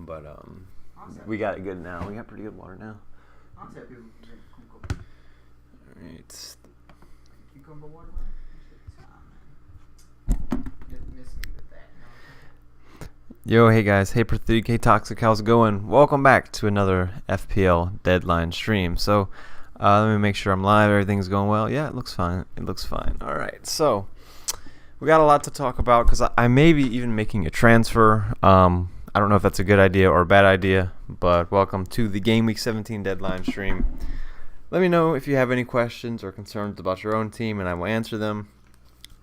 but we got it good now. We got pretty good water now. I'll tell people to drink cucumber. All right. Cucumber water, man. Miss me with that. Yo, hey guys, hey Pratik, hey Toxic, how's it going? Welcome back to another FPL deadline stream. So, let me make sure I'm live. Everything's going well. Yeah, it looks fine. It looks fine. All right, so we got a lot to talk about because I may be even making a transfer. I don't know if that's a good idea or a bad idea, but welcome to the Game Week 17 deadline stream. Let me know if you have any questions or concerns about your own team, and I will answer them.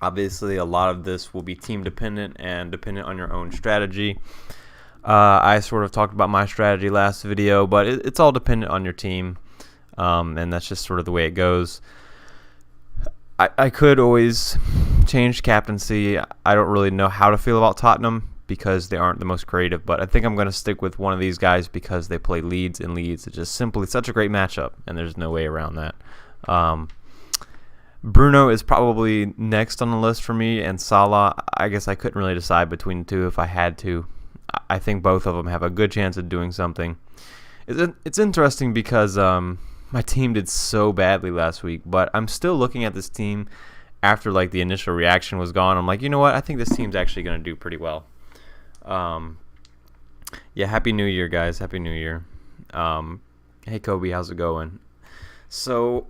Obviously, a lot of this will be team dependent and dependent on your own strategy. I sort of talked about my strategy last video, but it's all dependent on your team, and that's just sort of the way it goes. I could always change captaincy. I don't really know how to feel about Tottenham because they aren't the most creative, but I think I'm going to stick with one of these guys because they play Leeds, and Leeds is just simply such a great matchup, and there's no way around that. Bruno is probably next on the list for me, and Salah, I guess I couldn't really decide between the two if I had to. I think both of them have a good chance of doing something. It's interesting because my team did so badly last week, but I'm still looking at this team after like the initial reaction was gone. I'm like, you know what? I think this team's actually going to do pretty well. Yeah, Happy New Year, guys. Happy New Year. Hey, Kobe, how's it going? So...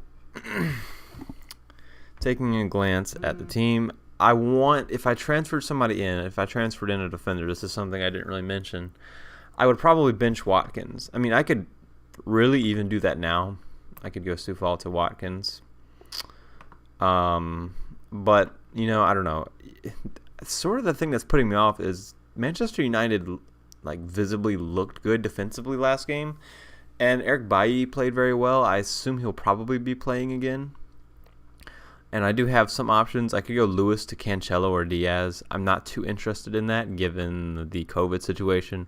taking a glance at the team, if I transferred somebody in, if I transferred in a defender, this is something I didn't really mention, I would probably bench Watkins. I mean, I could really even do that now. I could go Soufal to Watkins. But, you know, I don't know. Sort of the thing that's putting me off is Manchester United, like, visibly looked good defensively last game. And Eric Bailly played very well. I assume he'll probably be playing again. And I do have some options. I could go Lewis to Cancelo or Diaz. I'm not too interested in that given the COVID situation.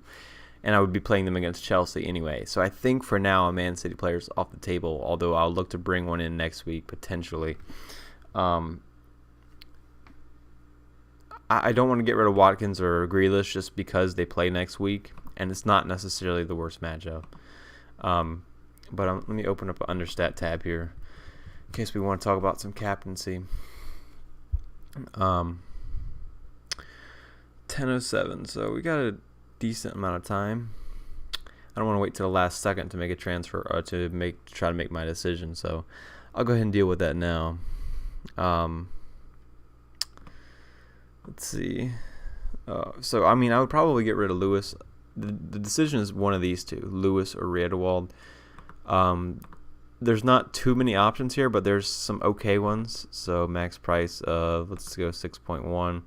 And I would be playing them against Chelsea anyway. So I think for now a Man City player is off the table, although I'll look to bring one in next week potentially. I don't want to get rid of Watkins or Grealish just because they play next week. And it's not necessarily the worst matchup. Let me open up an understat tab here, in case we want to talk about some captaincy. 10:07, so we got a decent amount of time. I don't want to wait till the last second to make a transfer or to try to make my decision, so I'll go ahead and deal with that now. Let's see. So I mean, I would probably get rid of Lewis. The decision is one of these two, Lewis or Riedewald. There's not too many options here, but there's some okay ones. So max price of, let's go 6.1.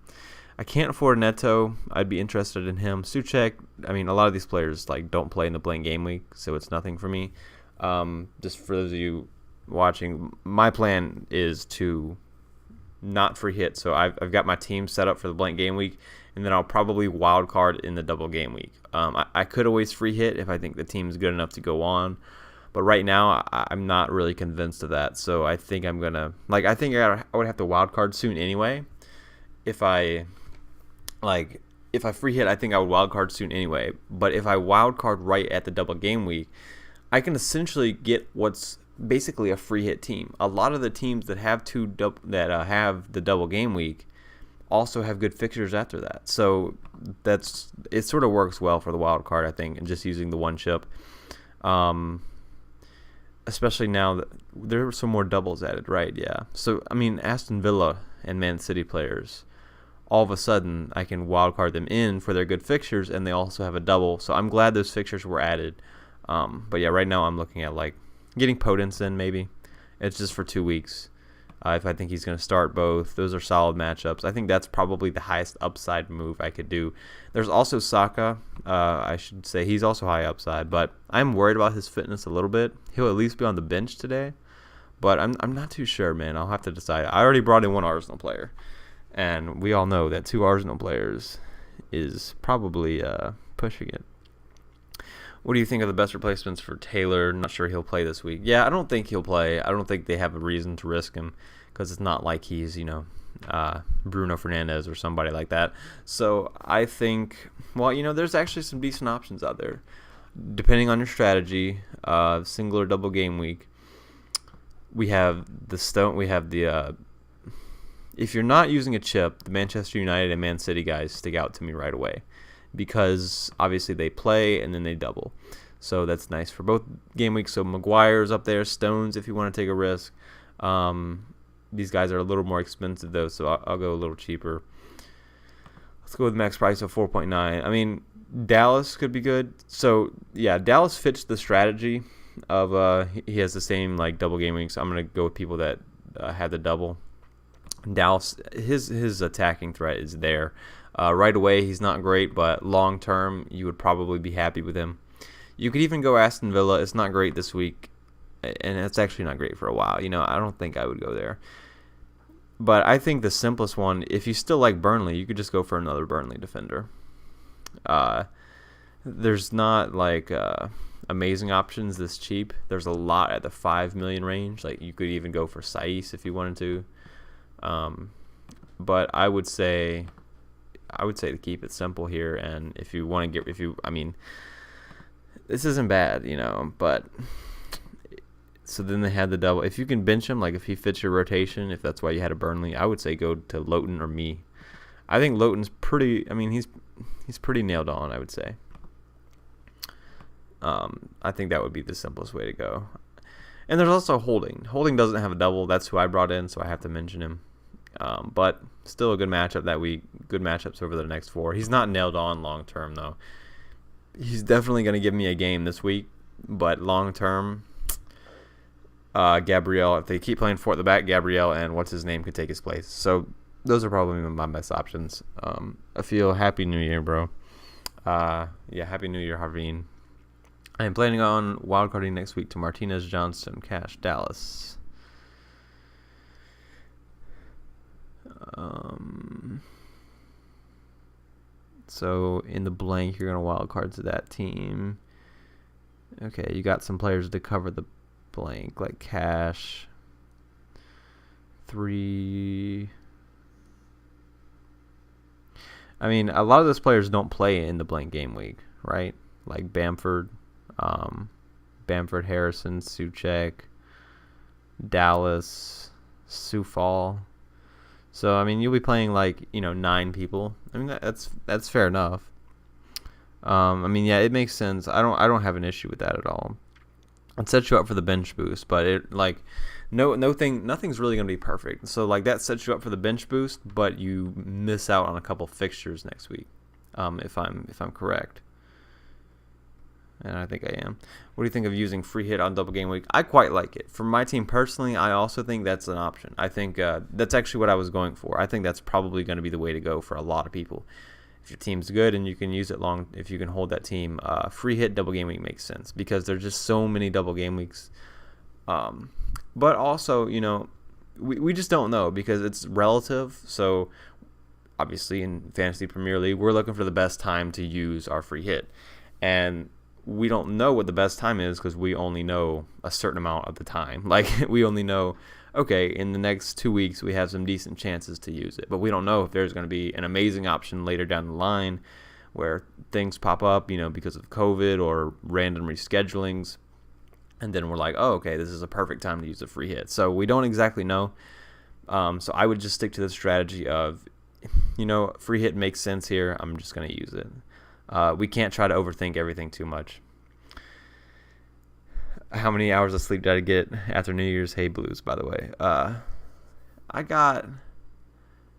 I can't afford Neto. I'd be interested in him. Soucek, I mean, a lot of these players like don't play in the blank game week, so it's nothing for me. Just for those of you watching, my plan is to not free hit. So I've got my team set up for the blank game week, and then I'll probably wild card in the double game week. I could always free hit if I think the team's good enough to go on. But right now, I'm not really convinced of that. So I think I'm going to... I think I would have to wild card soon anyway. If I free hit, I think I would wild card soon anyway. But if I wild card right at the double game week, I can essentially get what's basically a free hit team. A lot of the teams that have have the double game week also have good fixtures after that. So it sort of works well for the wild card, I think, and just using the one chip. Especially now that there are some more doubles added, right? Yeah. So, I mean, Aston Villa and Man City players, all of a sudden, I can wildcard them in for their good fixtures, and they also have a double. So I'm glad those fixtures were added. But yeah, right now I'm looking at getting Podence in maybe. It's just for 2 weeks. If I think he's going to start both, those are solid matchups. I think that's probably the highest upside move I could do. There's also Saka. I should say he's also high upside, but I'm worried about his fitness a little bit. He'll at least be on the bench today, but I'm not too sure, man. I'll have to decide. I already brought in one Arsenal player, and we all know that 2 Arsenal players is probably pushing it. What do you think of the best replacements for Taylor? Not sure he'll play this week. Yeah, I don't think he'll play. I don't think they have a reason to risk him because it's not like he's, Bruno Fernandes or somebody like that. So I think, there's actually some decent options out there, depending on your strategy. Single or double game week. We have the if you're not using a chip, the Manchester United and Man City guys stick out to me right away, because obviously they play and then they double. So that's nice for both game weeks. So Maguire's up there, Stones if you want to take a risk. These guys are a little more expensive though, so I'll go a little cheaper. Let's go with max price of 4.9. I mean, Dallas could be good. So yeah, Dallas fits the strategy of he has the same like double game weeks. I'm gonna go with people that have the double. Dallas, his attacking threat is there. Right away, he's not great, but long term, you would probably be happy with him. You could even go Aston Villa. It's not great this week, and it's actually not great for a while. I don't think I would go there. But I think the simplest one, if you still like Burnley, you could just go for another Burnley defender. There's not like amazing options this cheap. There's a lot at the 5 million range. Like you could even go for Saiss if you wanted to. But I would say to keep it simple here, and if you want to this isn't bad, but so then they had the double. If you can bench him, like if he fits your rotation, if that's why you had a Burnley, I would say go to Loughton or me. I think Loughton's pretty. He's pretty nailed on, I would say. I think that would be the simplest way to go. And there's also Holding. Holding doesn't have a double. That's who I brought in, so I have to mention him. But still a good matchup that week. Good matchups over the next 4. He's not nailed on long term though. He's definitely going to give me a game this week, but long term, Gabriel, if they keep playing 4 at the back, Gabriel and what's his name could take his place. So those are probably my best options. I feel Happy New Year, bro. Happy New Year, Harveen. I am planning on wildcarding next week to Martinez, Johnston, Cash, Dallas. So in the blank, you're going to wildcard to that team. Okay, you got some players to cover the blank, like Cash. 3. I mean, a lot of those players don't play in the blank game week, right? Like Bamford, Harrison, Souček, Dallas, Soufal. So I mean, you'll be playing like 9 people. I mean that's fair enough. It makes sense. I don't have an issue with that at all. It sets you up for the bench boost, but nothing's really gonna be perfect. So like that sets you up for the bench boost, but you miss out on a couple fixtures next week. If I'm correct. And I think I am. What do you think of using free hit on double game week? I quite like it. For my team personally, I also think that's an option. I think that's actually what I was going for. I think that's probably going to be the way to go for a lot of people. If your team's good and you can use it long, if you can hold that team, free hit double game week makes sense because there's just so many double game weeks. But also, we just don't know because it's relative. So obviously in Fantasy Premier League, we're looking for the best time to use our free hit. And we don't know what the best time is because we only know a certain amount of the time. Like we only know, okay, in the next 2 weeks we have some decent chances to use it, but we don't know if there's going to be an amazing option later down the line where things pop up, because of COVID or random reschedulings, and then we're like, oh, okay, this is a perfect time to use a free hit. So we don't exactly know. So I would just stick to the strategy of, free hit makes sense here. I'm just going to use it. We can't try to overthink everything too much. How many hours of sleep did I get after New Year's? Hey Blues, by the way. I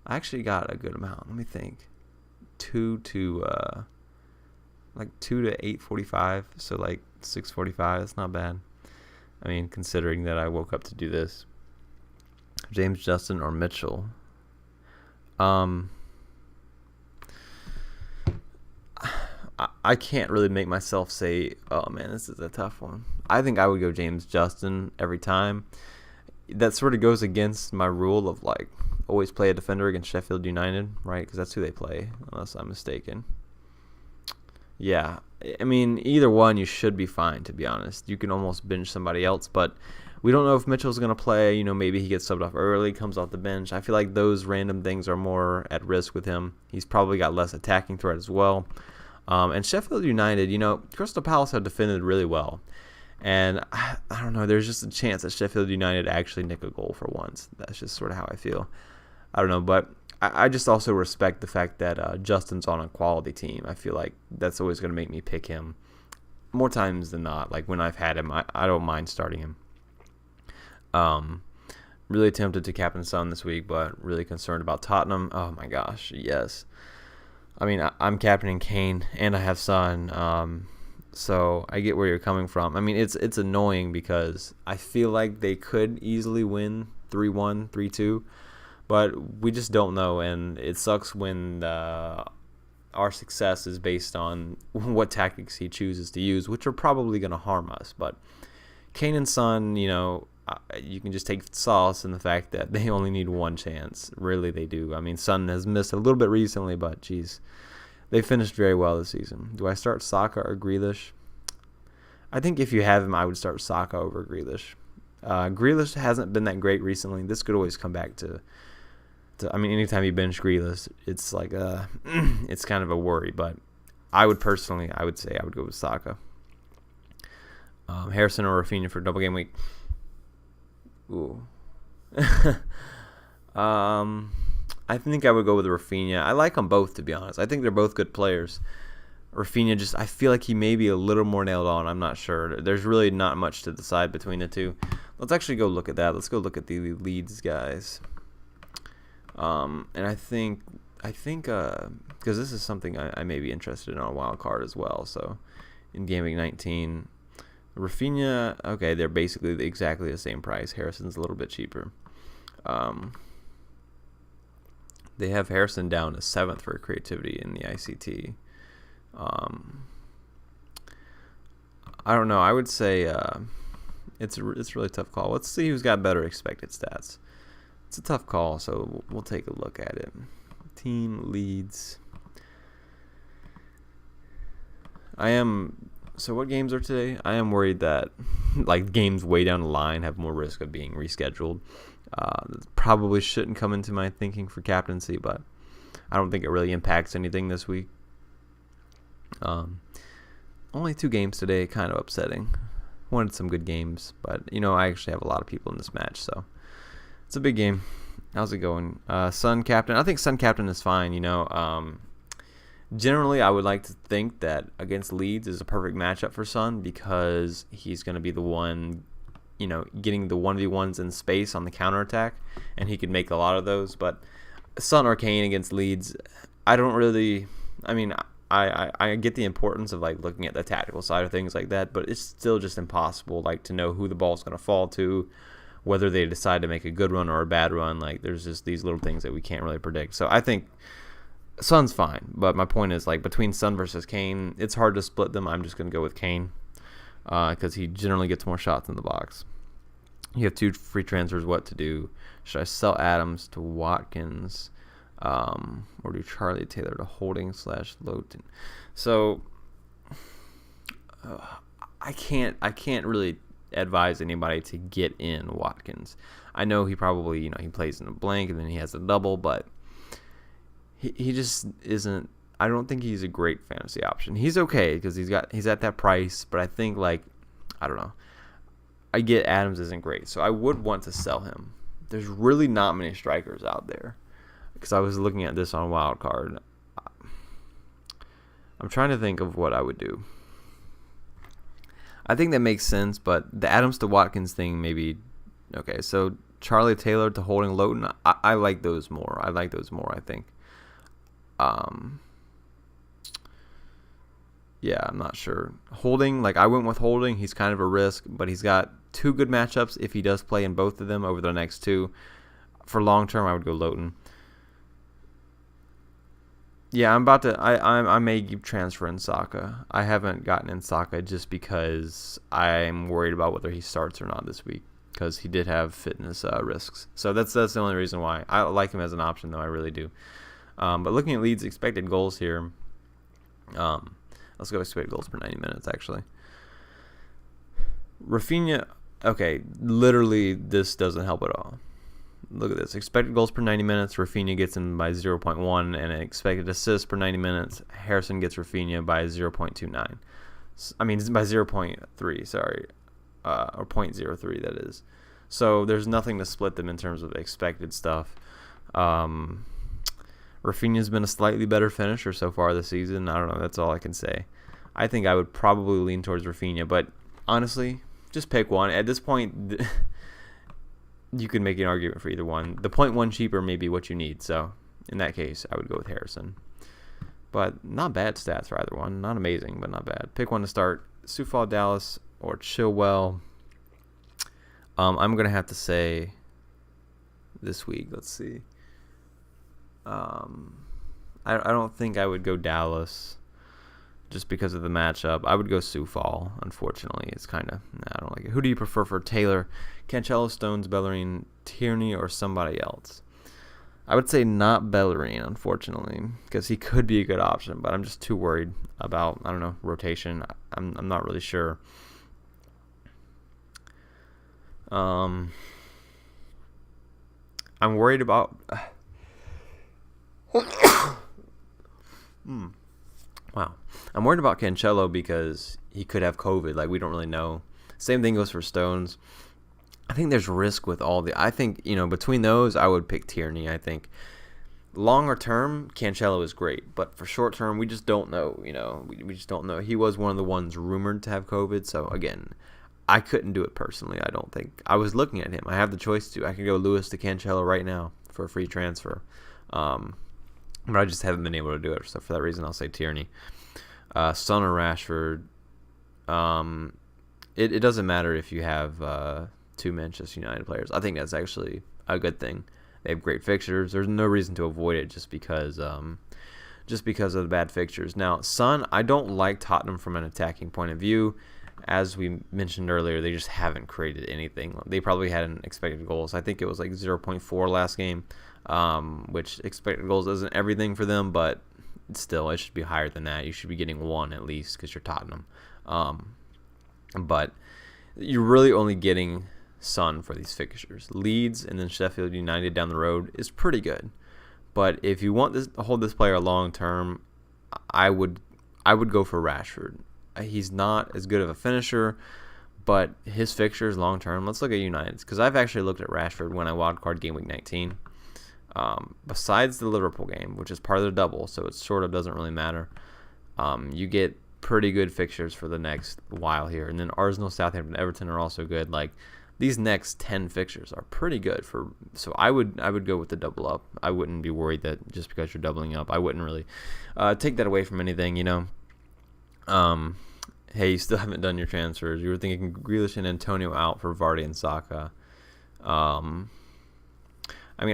actually got a good amount. Let me think. 2 to 8:45, so like 6:45. That's not bad. I mean, considering that I woke up to do this. James Justin or Mitchell. I can't really make myself say, oh man, this is a tough one. I think I would go James Justin every time. That sort of goes against my rule of like always play a defender against Sheffield United, right? Because that's who they play, unless I'm mistaken. Yeah, I mean, either one you should be fine, to be honest. You can almost bench somebody else, but We don't know if Mitchell's going to play. Maybe he gets subbed off early, comes off the bench. I feel like those random things are more at risk with him. He's probably got less attacking threat as well. And Sheffield United, Crystal Palace have defended really well. And I don't know, there's just a chance that Sheffield United actually nick a goal for once. That's just sort of how I feel. I don't know, but I just also respect the fact that Justin's on a quality team. I feel like that's always going to make me pick him more times than not. Like when I've had him, I don't mind starting him. Really tempted to captain Son this week, but really concerned about Tottenham. Oh my gosh, yes. I mean, I'm captaining Kane, and I have Son. So I get where you're coming from. I mean, it's annoying because I feel like they could easily win 3-1, 3-2, but we just don't know, and it sucks when our success is based on what tactics he chooses to use, which are probably going to harm us. But Kane and Son, you can just take solace in the fact that they only need one chance. Really, they do. I mean, Son has missed a little bit recently, but geez. They finished very well this season. Do I start Saka or Grealish? I think if you have him, I would start Saka over Grealish. Grealish hasn't been that great recently. This could always come back to I mean, anytime you bench Grealish, it's like it's kind of a worry. But I would say I would go with Saka. Harrison or Rafinha for double game week. Ooh. I think I would go with Rafinha. I like them both, to be honest. I think they're both good players. Rafinha, I feel like he may be a little more nailed on. I'm not sure. There's really not much to decide between the two. Let's actually go look at that. Let's go look at the Leeds guys. And I think because this is something I may be interested in on a wild card as well. So in game week 19, Rafinha, okay, they're basically exactly the same price. Harrison's a little bit cheaper. They have Harrison down to 7th for creativity in the ICT. I don't know. I would say it's a really tough call. Let's see who's got better expected stats. It's a tough call, so we'll take a look at it. Team Leeds. So what games are today? I am worried that like games way down the line have more risk of being rescheduled. Probably shouldn't come into my thinking for captaincy, but I don't think it really impacts anything this week. Only 2 games today, kind of upsetting. Wanted some good games, but I actually have a lot of people in this match, so it's a big game. How's it going? Son captain. I think Son captain is fine. Generally, I would like to think that against Leeds is a perfect matchup for Son because he's going to be the one, getting the 1v1s in space on the counterattack, and he could make a lot of those. But Son or Kane against Leeds, I don't really. I mean, I get the importance of like looking at the tactical side of things like that, but it's still just impossible to know who the ball's going to fall to, whether they decide to make a good run or a bad run. Like there's just these little things that we can't really predict. So I think Son's fine, but my point is between Son versus Kane, it's hard to split them. I'm just going to go with Kane because he generally gets more shots in the box. You have 2 free transfers. What to do? Should I sell Adams to Watkins? Or do Charlie Taylor to Holding/Lowton? So I can't really advise anybody to get in Watkins. I know he probably he plays in a blank and then he has a double, but he just isn't. I don't think he's a great fantasy option. He's okay because he's at that price, but I think I don't know. I get Adams isn't great, so I would want to sell him. There's really not many strikers out there. Because I was looking at this on Wildcard. I'm trying to think of what I would do. I think that makes sense, but the Adams to Watkins thing maybe. Okay, so Charlie Taylor to Holding Lowton, I like those more. I think. Yeah, I'm not sure. Holding, I went with Holding. He's kind of a risk, but he's got 2 good matchups if he does play in both of them over the next 2. For long term, I would go Lowton. Yeah, I'm about to. I may keep transferring Saka. I haven't gotten in Saka just because I'm worried about whether he starts or not this week because he did have fitness risks. So that's the only reason why I like him as an option, though I really do. But looking at Leeds' expected goals here, let's go expected goals per 90 minutes actually. Rafinha, Okay, literally, this doesn't help at all. Look at this. Expected goals per 90 minutes, Rafinha gets him by 0.1, and expected assists per 90 minutes, Harrison gets Rafinha by 0.29. I mean, by 0.3, sorry, or 0.03, that is. So there's nothing to split them in terms of expected stuff. Rafinha's been a slightly better finisher so far this season. I don't know. That's all I can say. I think I would probably lean towards Rafinha, but honestly, just pick one. At this point, you could make an argument for either one. The 0.1 cheaper may be what you need, so in that case, I would go with Harrison. But not bad stats for either one. Not amazing, but not bad. Pick one to start. Southampton, Dallas, or Chilwell. I'm going to have to say this week. Let's see. I don't think I would go Dallas just because of the matchup. I would go Southampton, unfortunately. It's kind of, I don't like it. Who do you prefer for Taylor? Cancelo, Stones, Bellerin, Tierney, or somebody else? I would say not Bellerin, unfortunately, because he could be a good option, but I'm just too worried about, I don't know, rotation. I'm not really sure. I'm worried about... Wow. I'm worried about Cancelo because he could have COVID. Like, we don't really know. Same thing goes for Stones. I think there's risk with all the... I think, between those, I would pick Tierney, I think. Longer term, Cancelo is great. But for short term, we just don't know, We just don't know. He was one of the ones rumored to have COVID. So, again, I couldn't do it personally, I don't think. I was looking at him. I have the choice to. I could go Lewis to Cancelo right now for a free transfer. But I just haven't been able to do it. So, for that reason, I'll say Tierney. Son or Rashford. It doesn't matter if you have... two Manchester United players. I think that's actually a good thing. They have great fixtures. There's no reason to avoid it just because of the bad fixtures. Now, Son, I don't like Tottenham from an attacking point of view. As we mentioned earlier, they just haven't created anything. They probably had an expected goals. I think it was like 0.4 last game, which expected goals isn't everything for them, but still, it should be higher than that. You should be getting 1 at least because you're Tottenham. But you're really only getting Son for these fixtures. Leeds and then Sheffield United down the road is pretty good, but if you want to hold this player long term, I would go for Rashford. He's not as good of a finisher, but his fixtures long term. Let's look at United's, because I've actually looked at Rashford when I wildcard game week 19. Besides the Liverpool game, which is part of the double, so it sort of doesn't really matter. You get pretty good fixtures for the next while here, and then Arsenal, Southampton, Everton are also good. Like, these next 10 fixtures are pretty good so I would go with the double up. I wouldn't be worried that just because you're doubling up, I wouldn't really take that away from anything, Hey, you still haven't done your transfers. You were thinking Grealish and Antonio out for Vardy and Saka. I mean,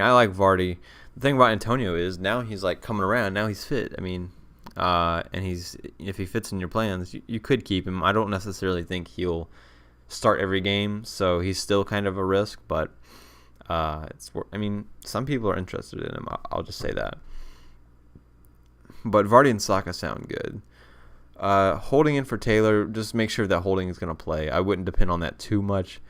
I like Vardy. The thing about Antonio is now he's like coming around. Now he's fit. I mean, and if he fits in your plans, you could keep him. I don't necessarily think he'll start every game, so he's still kind of a risk, but some people are interested in him. I'll just say that. But Vardy and Saka sound good. Holding in for Taylor, just make sure that Holding is going to play. I wouldn't depend on that too much,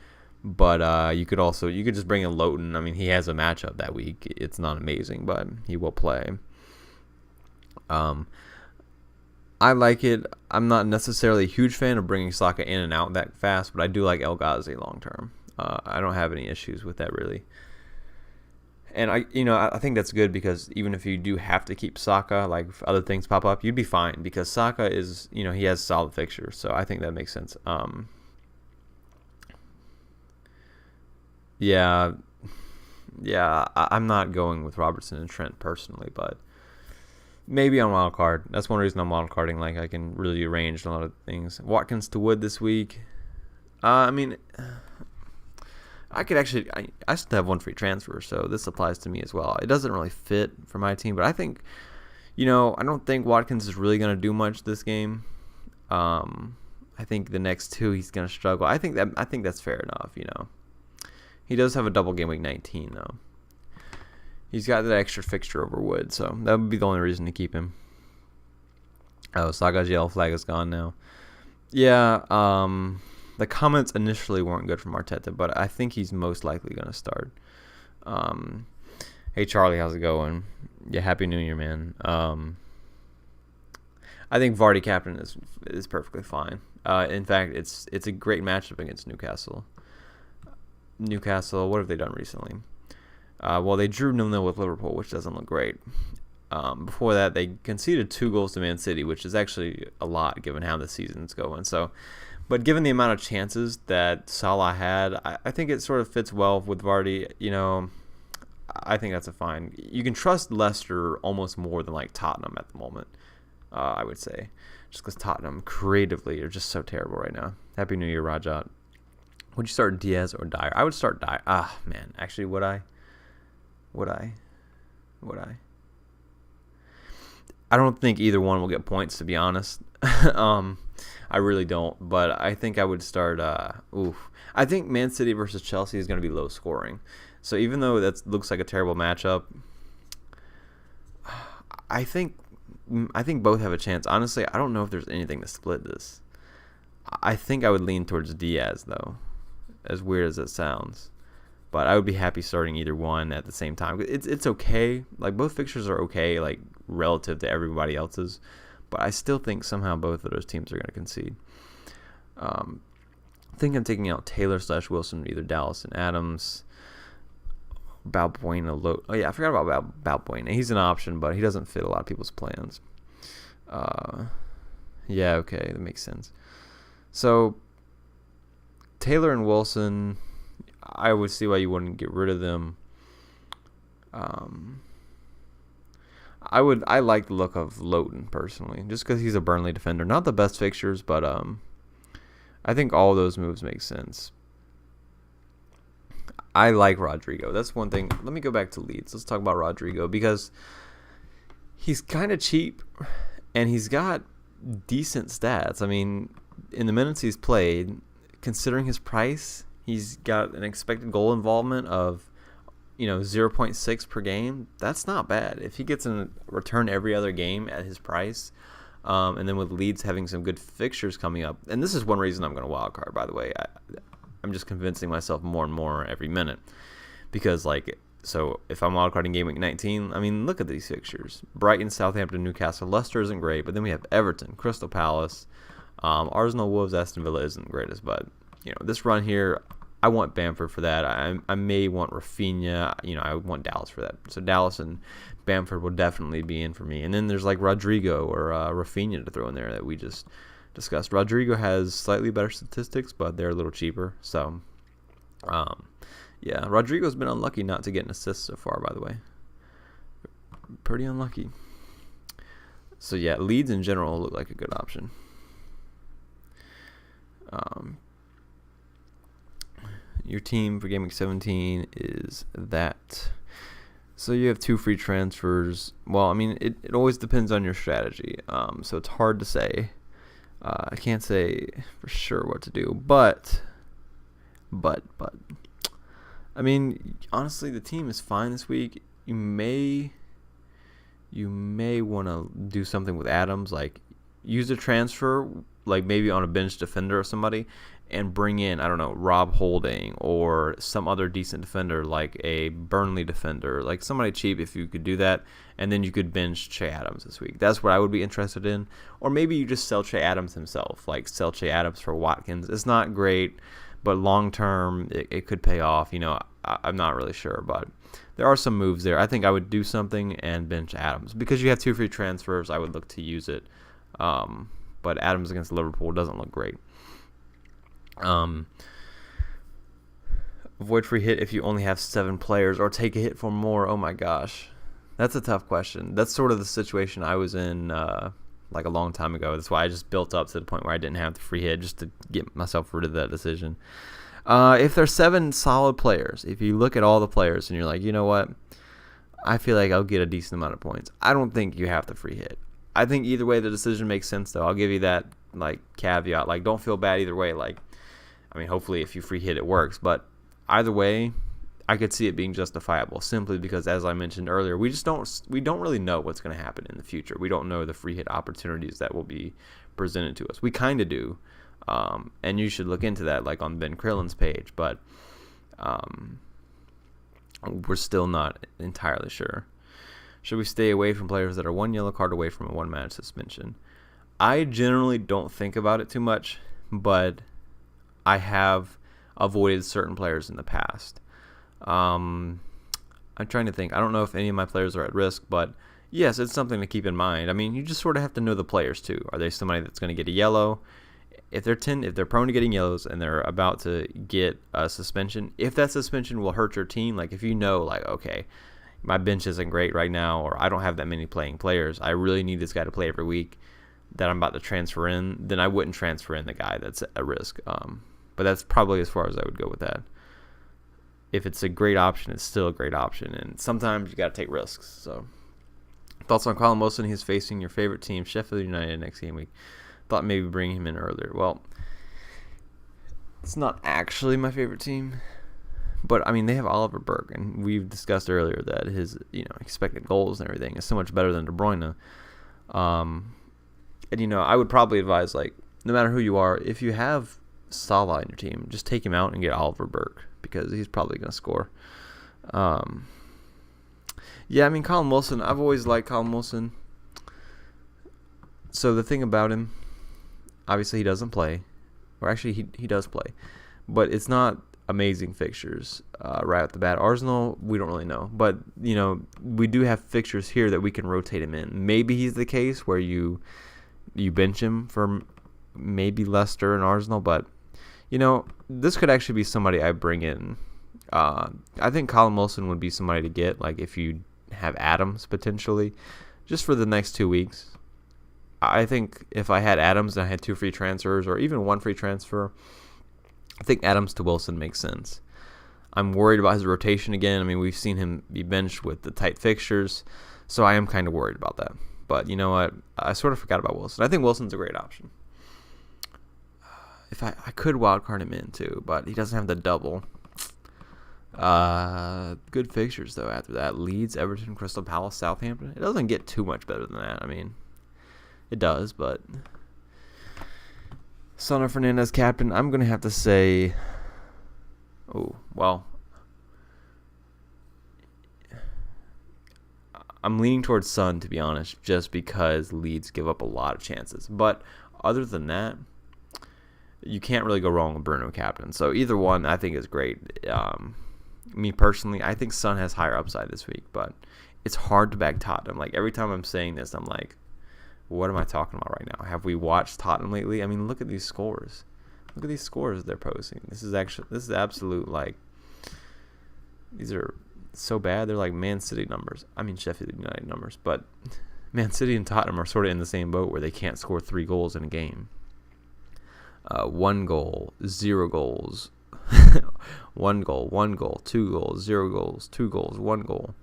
but you could just bring in Lowton. I mean, he has a matchup that week. It's not amazing, but he will play. I like it. I'm not necessarily a huge fan of bringing Saka in and out that fast, but I do like El Ghazi long term. I don't have any issues with that really. And I think that's good because even if you do have to keep Saka, like if other things pop up, you'd be fine because Saka is, he has solid fixtures, so I think that makes sense. Yeah, I'm not going with Robertson and Trent personally, but maybe on wild card. That's one reason I'm wild carding. Like, I can really arrange a lot of things. Watkins to Wood this week. I could actually. I still have one free transfer, so this applies to me as well. It doesn't really fit for my team, but I think, I don't think Watkins is really going to do much this game. I think the next two he's going to struggle. I think that's fair enough. He does have a double game week 19 though. He's got that extra fixture over Wood, so that would be the only reason to keep him. Oh, Saga's yellow flag is gone now. Yeah, the comments initially weren't good from Arteta, but I think he's most likely going to start. Hey Charlie, how's it going? Yeah, Happy New Year, man. I think Vardy captain is perfectly fine. In fact, it's a great matchup against Newcastle. Newcastle, what have they done recently? Well, they drew 0-0 with Liverpool, which doesn't look great. Before that, they conceded 2 goals to Man City, which is actually a lot given how the season's going. So, but given the amount of chances that Salah had, I think it sort of fits well with Vardy. You know, I think that's a fine. You can trust Leicester almost more than like Tottenham at the moment. I would say, just because Tottenham creatively are just so terrible right now. Happy New Year, Rajat. Would you start Diaz or Dyer? I would start Dyer. Ah, man. Actually, would I? I don't think either one will get points, to be honest. I really don't. But I think I would start. I think Man City versus Chelsea is going to be low scoring. So even though that looks like a terrible matchup, I think both have a chance. Honestly, I don't know if there's anything to split this. I think I would lean towards Diaz, though, as weird as it sounds. But I would be happy starting either one at the same time. It's okay. Like, both fixtures are okay, like, relative to everybody else's. But I still think somehow both of those teams are going to concede. I think I'm taking out Taylor/Wilson, either Dallas and Adams. Balbuena. Oh, yeah, I forgot about Balbuena. He's an option, but he doesn't fit a lot of people's plans. Yeah, okay, that makes sense. So, Taylor and Wilson, I would see why you wouldn't get rid of them. I like the look of Lowton, personally, just because he's a Burnley defender. Not the best fixtures, but I think all those moves make sense. I like Rodrigo. That's one thing. Let me go back to Leeds. Let's talk about Rodrigo, because he's kind of cheap and he's got decent stats. I mean, in the minutes he's played, considering his price, he's got an expected goal involvement of 0.6 per game. That's not bad. If he gets a return every other game at his price, and then with Leeds having some good fixtures coming up, and this is one reason I'm going to wildcard, by the way. I'm just convincing myself more and more every minute, because so if I'm wildcarding game week 19, I mean, look at these fixtures: Brighton, Southampton, Newcastle. Leicester isn't great, but then we have Everton, Crystal Palace, Arsenal, Wolves, Aston Villa isn't greatest, but this run here, I want Bamford for that. I may want Rafinha. I want Dallas for that. So Dallas and Bamford will definitely be in for me. And then there's like Rodrigo or Rafinha to throw in there that we just discussed. Rodrigo has slightly better statistics, but they're a little cheaper. So, yeah, Rodrigo's been unlucky not to get an assist so far, by the way. Pretty unlucky. So, yeah, Leeds in general look like a good option. Your team for Game Week 17 is that. So you have 2 free transfers. Well, I mean, it always depends on your strategy. So it's hard to say. I can't say for sure what to do. But, I mean, honestly, the team is fine this week. You may want to do something with Adams, like use a transfer, like maybe on a bench defender or somebody, and bring in, I don't know, Rob Holding or some other decent defender, like a Burnley defender, like somebody cheap if you could do that, and then you could bench Che Adams this week. That's what I would be interested in. Or maybe you just sell Che Adams himself, like sell Che Adams for Watkins. It's not great, but long term it could pay off. I'm not really sure, but there are some moves there. I think I would do something and bench Adams. Because you have 2 free transfers, I would look to use it. But Adams against Liverpool doesn't look great. Avoid free hit if you only have 7 players, or take a hit for more. Oh my gosh, that's a tough question. That's sort of the situation I was in like a long time ago. That's why I just built up to the point where I didn't have the free hit, just to get myself rid of that decision. If there's 7 solid players, if you look at all the players and you're like, you know what, I feel like I'll get a decent amount of points, I don't think you have the free hit. I think either way the decision makes sense, though. I'll give you that caveat. Don't feel bad either way. I mean, hopefully if you free hit it works, but either way, I could see it being justifiable, simply because, as I mentioned earlier, we don't really know what's going to happen in the future. We don't know the free hit opportunities that will be presented to us. We kind of do, And you should look into that, like on Ben Krillin's page. But we're still not entirely sure. Should we stay away from players that are one yellow card away from a one-match suspension? I generally don't think about it too much, but I have avoided certain players in the past. I'm trying to think. I don't know if any of my players are at risk, but yes, it's something to keep in mind. I mean, you just sort of have to know the players too. Are they somebody that's going to get a yellow? If they're prone to getting yellows and they're about to get a suspension, if that suspension will hurt your team, like if you know, like, okay, my bench isn't great right now, or I don't have that many playing players, I really need this guy to play every week that I'm about to transfer in, then I wouldn't transfer in the guy that's at risk. But that's probably as far as I would go with that. If it's a great option, it's still a great option, and sometimes you got to take risks. So, thoughts on Colin Wilson? He's facing your favorite team, Sheffield United, next game week. Thought maybe bringing him in earlier. Well, it's not actually my favorite team, but I mean they have Oliver Berg, and we've discussed earlier that his expected goals and everything is so much better than De Bruyne. And I would probably advise, like, no matter who you are, if you have Salah in your team, just take him out and get Oliver Berg because he's probably going to score. Yeah, I mean Colin Wilson. I've always liked Colin Wilson. So the thing about him, obviously he doesn't play, or actually he does play, but it's not amazing fixtures right off the bat. Arsenal, we don't really know, but we do have fixtures here that we can rotate him in. Maybe he's the case where you bench him for maybe Leicester and Arsenal, but this could actually be somebody I bring in. I think Colin Wilson would be somebody to get, like if you have Adams potentially, just for the next 2 weeks. I think if I had Adams and I had 2 free transfers or even 1 free transfer, I think Adams to Wilson makes sense. I'm worried about his rotation again. I mean, we've seen him be benched with the tight fixtures, so I am kind of worried about that. But you know what? I sort of forgot about Wilson. I think Wilson's a great option. If I could wildcard him in too, but he doesn't have the double. Good fixtures though after that. Leeds, Everton, Crystal Palace, Southampton. It doesn't get too much better than that. I mean, it does, but Son of Fernandez captain, I'm going to have to say, I'm leaning towards Son, to be honest, just because Leeds give up a lot of chances. But other than that, you can't really go wrong with Bruno captain. So either one I think is great. Me personally, I think Son has higher upside this week, but it's hard to back Tottenham. Like every time I'm saying this, I'm like, what am I talking about right now? Have we watched Tottenham lately? I mean, look at these scores. Look at these scores they're posting. This is absolute, like, these are so bad. They're like Man City numbers. I mean, Sheffield United numbers. But Man City and Tottenham are sort of in the same boat where they can't score 3 goals in a game. 1 goal, 0 goals. 1 goal, 1 goal, 2 goals, 0 goals, 2 goals, 1 goal.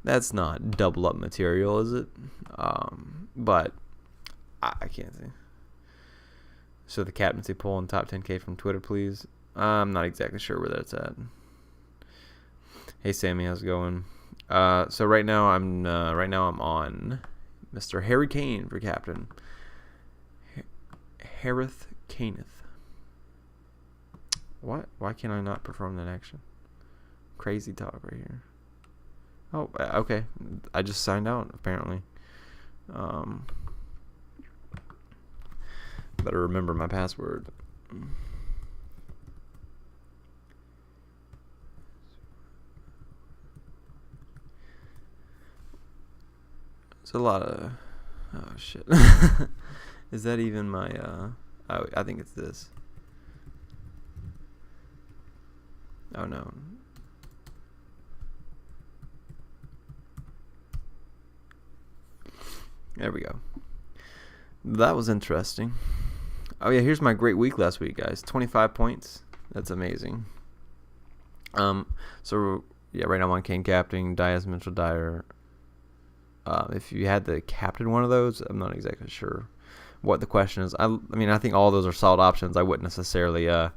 That's not double up material, is it? But I can't see. So the captaincy poll and top 10K from Twitter, please. I'm not exactly sure where that's at. Hey Sammy, how's it going? So right now I'm on Mr. Harry Kane for captain. Harith Kaneth. What? Why can't I not perform that action? Crazy talk right here. Oh, okay. I just signed out, apparently. Better remember my password. It's a lot of... Oh, shit. Is that even my... I think it's this. Oh, no. There we go. That was interesting. Oh yeah, here's my great week last week, guys. 25 points. That's amazing. So yeah, right now I'm on Kane captain, Diaz, Mitchell, Dyer. If you had to captain one of those, I'm not exactly sure what the question is. I mean, I think all those are solid options. I wouldn't necessarily have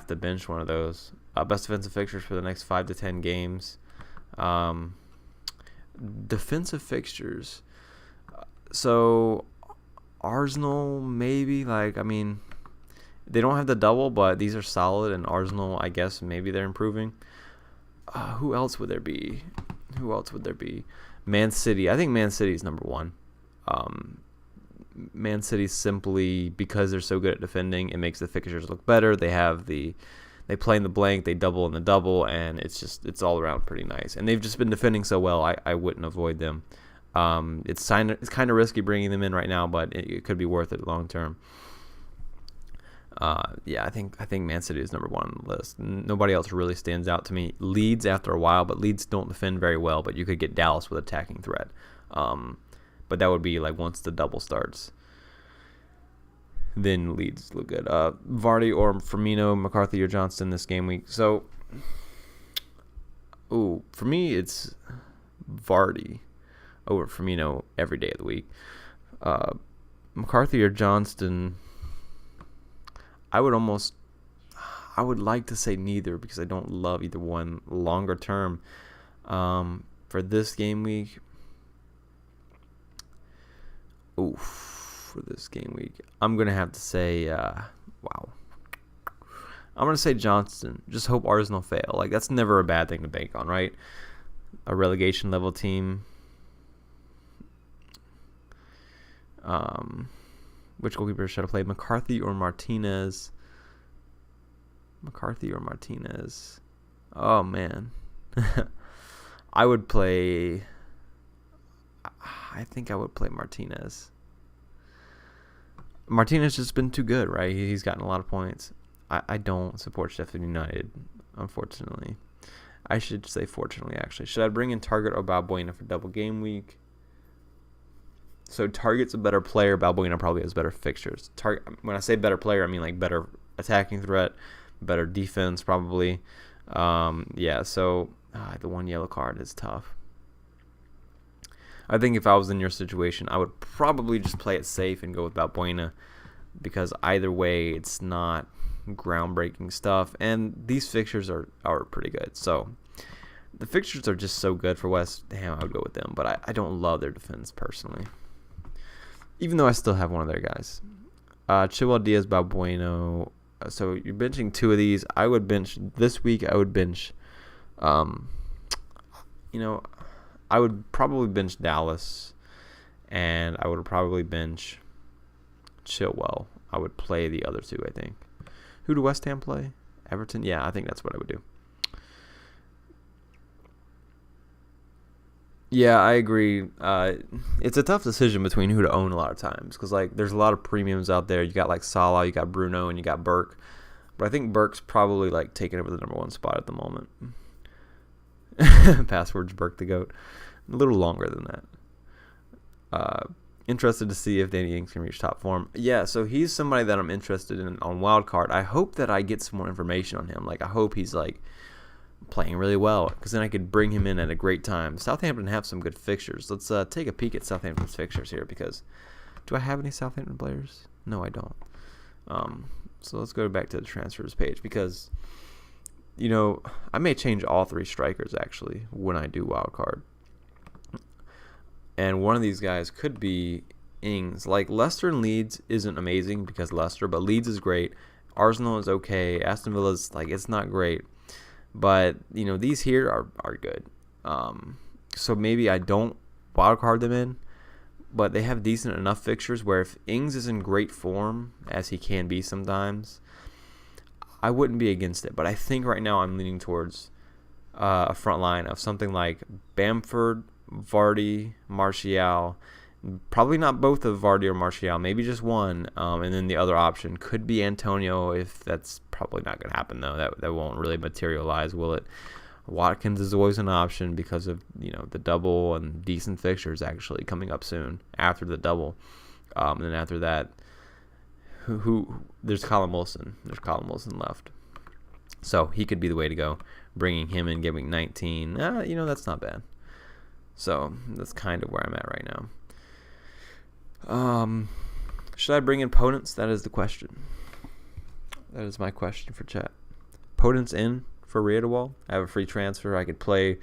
to bench one of those. Best defensive fixtures for the next 5 to 10 games. Defensive fixtures. So Arsenal, maybe. Like, I mean, they don't have the double, but these are solid. And Arsenal, I guess, maybe they're improving. Who else would there be? Man City. I think Man City is number one. Man City, simply because they're so good at defending, it makes the fixtures look better. They play in the blank, they double in the double, and it's all around pretty nice. And they've just been defending so well, I wouldn't avoid them. It's kind of risky bringing them in right now, but it could be worth it long term. I think Man City is number one on the list. Nobody else really stands out to me. Leeds after a while, but Leeds don't defend very well. But you could get Dallas with attacking threat. But that would be like once the double starts. Then Leeds look good. Vardy or Firmino, McCarthy or Johnston this game week. So, for me it's Vardy over Firmino every day of the week. McCarthy or Johnston, I would like to say neither because I don't love either one longer term. For this game week, I'm going to have to say, I'm going to say Johnston. Just hope Arsenal fail. Like, that's never a bad thing to bank on, right? A relegation level team. Which goalkeeper should I play? McCarthy or Martinez? Oh, man. I think I would play Martinez. Martinez has just been too good, right? He's gotten a lot of points. I don't support Sheffield United, unfortunately. I should say fortunately, actually. Should I bring in Target or Balbuena for double game week? So Target's a better player. Balbuena probably has better fixtures. When I say better player, I mean like better attacking threat, better defense probably. So the one yellow card is tough. I think if I was in your situation, I would probably just play it safe and go with Balbuena because either way, it's not groundbreaking stuff. And these fixtures are pretty good. So the fixtures are just so good for West Ham, I would go with them. But I don't love their defense personally, even though I still have one of their guys. Chilwell, Diaz, Balbuena. So you're benching two of these. I would bench this week. I would bench, I would probably bench Dallas, and I would probably bench Chilwell. I would play the other two, I think. Who do West Ham play? Everton? Yeah, I think that's what I would do. Yeah, I agree. It's a tough decision between who to own a lot of times because like there's a lot of premiums out there. You got like Salah, you got Bruno, and you got Burke. But I think Burke's probably like taking over the number one spot at the moment. Password's Burke the GOAT. A little longer than that. Interested to see if Danny Ings can reach top form. Yeah, so he's somebody that I'm interested in on wildcard. I hope that I get some more information on him. Like, I hope he's like playing really well because then I could bring him in at a great time. Southampton have some good fixtures. Let's take a peek at Southampton's fixtures here because do I have any Southampton players? No, I don't. So let's go back to the transfers page because I may change all three strikers actually when I do wildcard. And one of these guys could be Ings. Like Leicester and Leeds isn't amazing because Leicester, but Leeds is great. Arsenal is okay. Aston Villa's like it's not great. But, these here are good. So maybe I don't wildcard them in, but they have decent enough fixtures where if Ings is in great form, as he can be sometimes, I wouldn't be against it. But I think right now I'm leaning towards a front line of something like Bamford, Vardy, Martial. Probably not both of Vardy or Martial, maybe just one. And then the other option could be Antonio, if that's probably not going to happen, though. That won't really materialize, will it? Watkins is always an option because of the double and decent fixtures actually coming up soon after the double. And then after that, there's Colin Wilson. There's Colin Wilson left. So he could be the way to go. Bringing him in, giving 19, that's not bad. So that's kind of where I'm at right now. Should I bring in Podence? That is the question. That is my question for chat. Podence in for Riedewald. I have a free transfer. I could play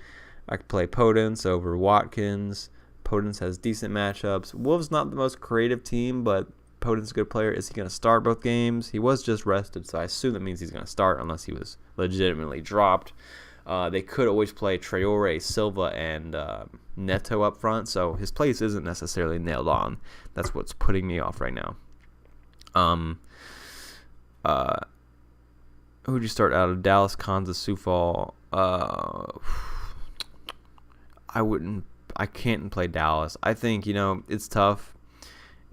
Podence over Watkins, Podence has decent matchups. Wolves not the most creative team, but Podence a good player. Is he going to start both games? He was just rested, so I assume that means he's going to start unless he was legitimately dropped. They could always play Traore, Silva, and Neto up front, so his place isn't necessarily nailed on. That's what's putting me off right now. Who would you start out of? Dallas, Kansas, Soufal. I can't play Dallas. I think, it's tough.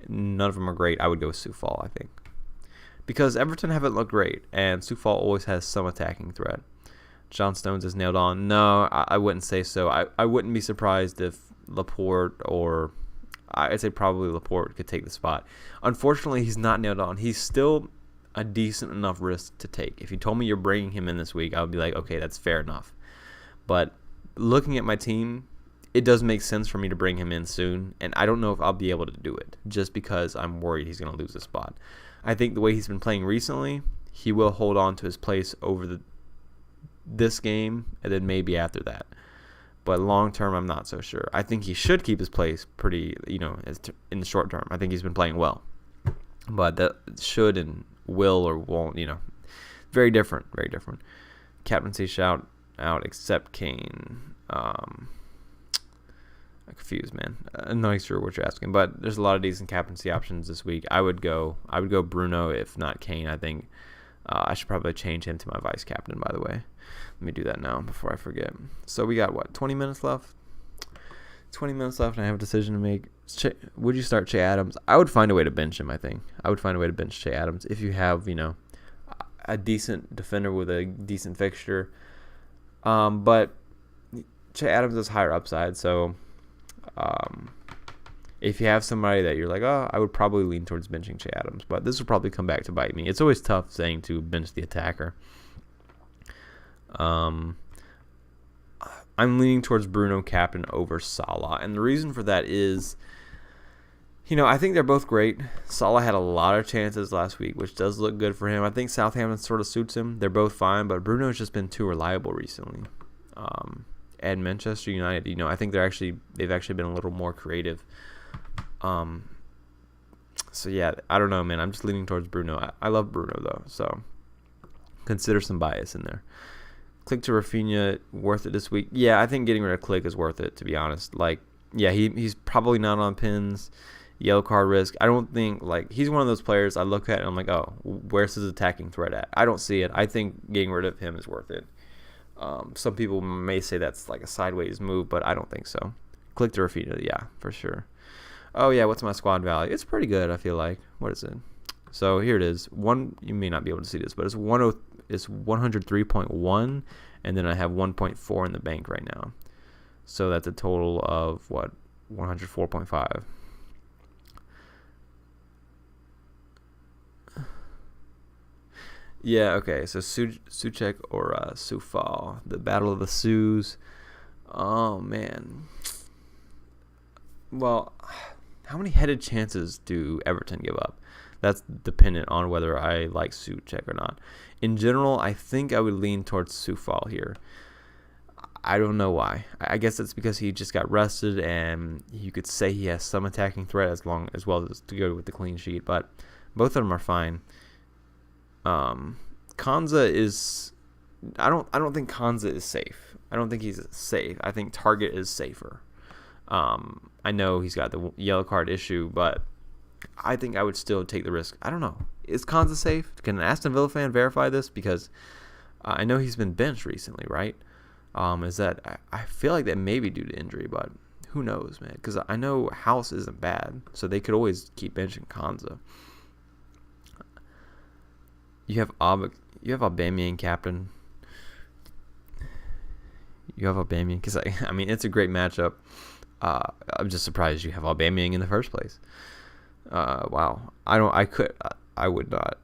None of them are great. I would go with Soufal, I think. Because Everton haven't looked great, and Soufal always has some attacking threat. John Stones is nailed on. No, I wouldn't say so. I wouldn't be surprised if Laporte or I'd say probably Laporte could take the spot. Unfortunately, he's not nailed on. He's still a decent enough risk to take. If you told me you're bringing him in this week, I would be like, okay, that's fair enough. But looking at my team, it does make sense for me to bring him in soon, and I don't know if I'll be able to do it just because I'm worried he's going to lose a spot. I think the way he's been playing recently, he will hold on to his place over this game and then maybe after that. But long term, I'm not so sure. I think he should keep his place pretty, in the short term. I think he's been playing well. But that should and will or won't, very different, very different. Captaincy shout out except Kane. I'm confused, man. I'm not sure what you're asking, but there's a lot of decent captaincy options this week. I would go Bruno if not Kane. I think I should probably change him to my vice captain, by the way. Let me do that now before I forget. So we got, 20 minutes left? 20 minutes left, and I have a decision to make. Would you start Che Adams? I would find a way to bench him, I think. I would find a way to bench Che Adams if you have, a decent defender with a decent fixture. But Che Adams is higher upside, so if you have somebody that you're like, I would probably lean towards benching Che Adams. But this will probably come back to bite me. It's always tough saying to bench the attacker. I'm leaning towards Bruno captain over Salah, and the reason for that is, I think they're both great. Salah had a lot of chances last week, which does look good for him. I think Southampton sort of suits him. They're both fine, but Bruno's just been too reliable recently. And Manchester United, I think they've actually been a little more creative. So yeah, I don't know, man. I'm just leaning towards Bruno. I love Bruno though, so consider some bias in there. Click to Rafinha, worth it this week? Yeah, I think getting rid of Click is worth it, to be honest. He's probably not on pins, yellow card risk. I don't think, he's one of those players I look at and I'm like, oh, where's his attacking threat at? I don't see it. I think getting rid of him is worth it. Some people may say that's like a sideways move, but I don't think so. Click to Rafinha, yeah, for sure. Oh, yeah, what's my squad value? It's pretty good, I feel like. What is it? So here it is. You may not be able to see this, but it's 103.1, and then I have 1.4 in the bank right now. So that's a total of 104.5. Yeah, okay. So Souček or Soufal, the battle of the Sus. Oh man. Well, how many headed chances do Everton give up? That's dependent on whether I like Souček or not. In general, I think I would lean towards Soufal here. I don't know why. I guess it's because he just got rested, and you could say he has some attacking threat as well as to go with the clean sheet. But both of them are fine. Konza is. I don't think Konza is safe. I don't think he's safe. I think Target is safer. I know he's got the yellow card issue, but I think I would still take the risk. I don't know. Is Konza safe? Can an Aston Villa fan verify this? Because I know he's been benched recently, right? Is that I feel like that may be due to injury, but who knows, man? Because I know House isn't bad, so they could always keep benching Konza. You have Aubameyang captain. You have Aubameyang because I mean it's a great matchup. I'm just surprised you have Aubameyang in the first place. Wow. I would not.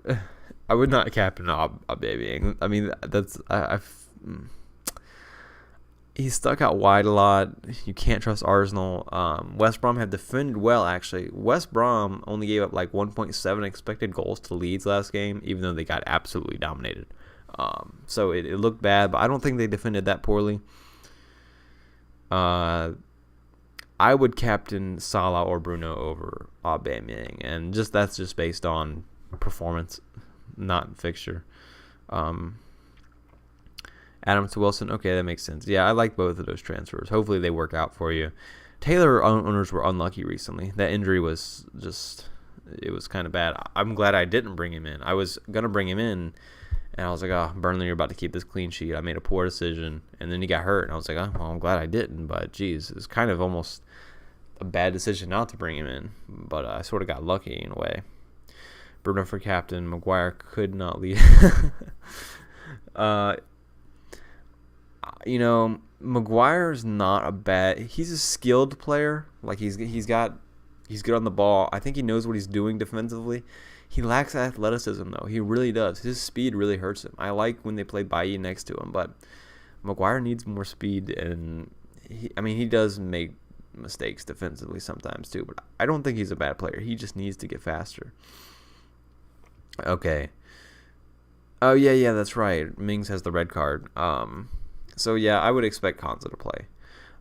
I would not captain Aubameyang. I mean that's he's stuck out wide a lot. You can't trust Arsenal. West Brom have defended well, actually. West Brom only gave up 1.7 expected goals to Leeds last game, even though they got absolutely dominated. So it looked bad, but I don't think they defended that poorly. I would captain Salah or Bruno over Aubameyang, and that's just based on performance, not fixture. Adams to Wilson, okay, that makes sense. Yeah, I like both of those transfers. Hopefully they work out for you. Taylor owners were unlucky recently. That injury was it was kind of bad. I'm glad I didn't bring him in. I was going to bring him in, and I was like, oh, Burnley, you're about to keep this clean sheet. I made a poor decision, and then he got hurt, and I was like, oh, well, I'm glad I didn't, but, geez, it's kind of almost a bad decision not to bring him in, but I sort of got lucky in a way. Bruno for captain. Maguire could not lead. Maguire's not a bad. He's a skilled player. Like he's good on the ball. I think he knows what he's doing defensively. He lacks athleticism though. He really does. His speed really hurts him. I like when they play Bailly next to him, but Maguire needs more speed, and he does make mistakes defensively sometimes too. But I don't think he's a bad player. He just needs to get faster. Okay. Oh yeah, that's right. Mings has the red card. So yeah, I would expect Konza to play.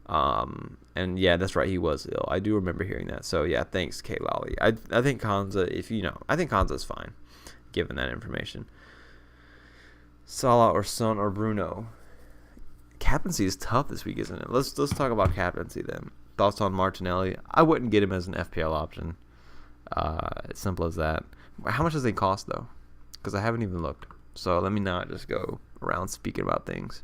And yeah, that's right, he was ill. I do remember hearing that. So yeah, thanks, K Lally. I think Konza, I think Konza's fine, given that information. Salah or Son or Bruno. Captaincy is tough this week, isn't it? Let's talk about captaincy then. Thoughts on Martinelli? I wouldn't get him as an FPL option. As simple as that. How much does he cost though? Because I haven't even looked. So let me not just go around speaking about things.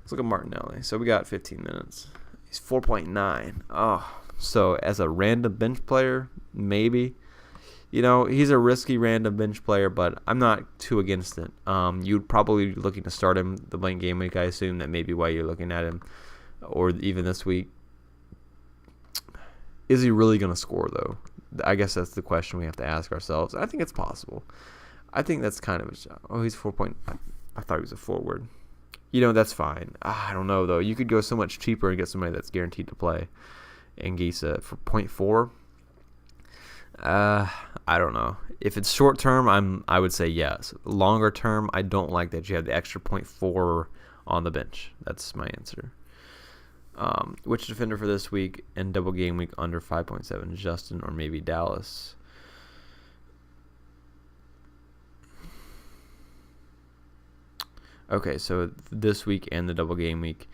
Let's look at Martinelli. So we got 15 minutes. He's 4.9. Oh, so as a random bench player, maybe. He's a risky random bench player, but I'm not too against it. You'd probably be looking to start him the blank game week. I assume that may be why you're looking at him, or even this week. Is he really going to score, though? I guess that's the question we have to ask ourselves. I think it's possible. I think that's kind of a shot. Oh, he's 4. I thought he was a forward. That's fine. I don't know, though. You could go so much cheaper and get somebody that's guaranteed to play. Anguissa for 0.4. I don't know. If it's short term, I would say yes. Longer term, I don't like that you have the extra 0.4 on the bench. That's my answer. Which defender for this week and double game week under 5.7? Justin or maybe Dallas? Okay, so this week and the double game week.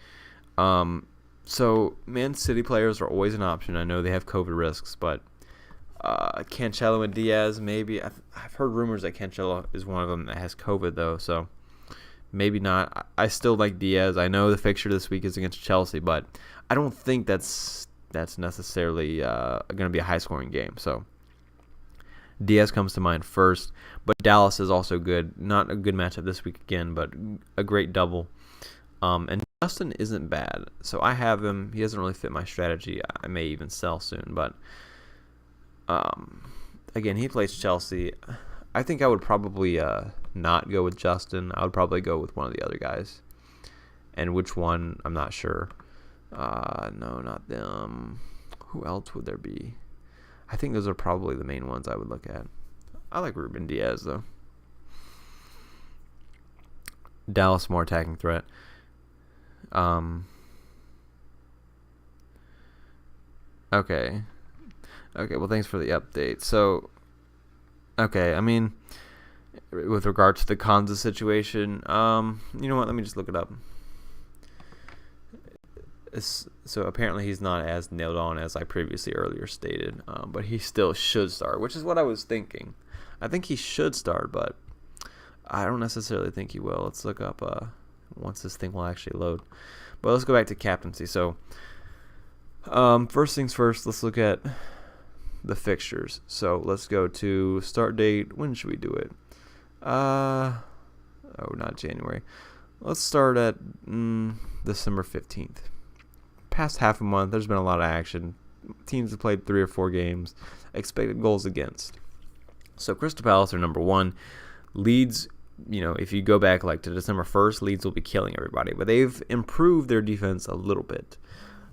So Man City players are always an option. I know they have COVID risks, but Cancelo and Diaz, maybe. I've heard rumors that Cancelo is one of them that has COVID, though, so maybe not. I still like Diaz. I know the fixture this week is against Chelsea, but I don't think that's necessarily going to be a high-scoring game. So Diaz comes to mind first, but Dallas is also good. Not a good matchup this week again, but a great double. And Justin isn't bad, so I have him. He doesn't really fit my strategy. I may even sell soon, but again, he plays Chelsea. I think I would probably not go with Justin. I would probably go with one of the other guys. And which one, I'm not sure. No, not them. Who else would there be? I think those are probably the main ones I would look at. I like Ruben Diaz, though. Dallas, more attacking threat. Okay, well, thanks for the update. So, okay, with regard to the Konza situation, you know what? Let me just look it up. So apparently he's not as nailed on as I previously earlier stated, but he still should start, which is what I was thinking. I think he should start, but I don't necessarily think he will. Let's look up once this thing will actually load. But let's go back to captaincy. So first things first, let's look at the fixtures. So let's go to start date. When should we do it? Not January. Let's start at December 15th. Past half a month, there's been a lot of action. Teams have played 3 or 4 games. Expected goals against. So Crystal Palace are number 1. Leeds, if you go back to December 1st, Leeds will be killing everybody. But they've improved their defense a little bit.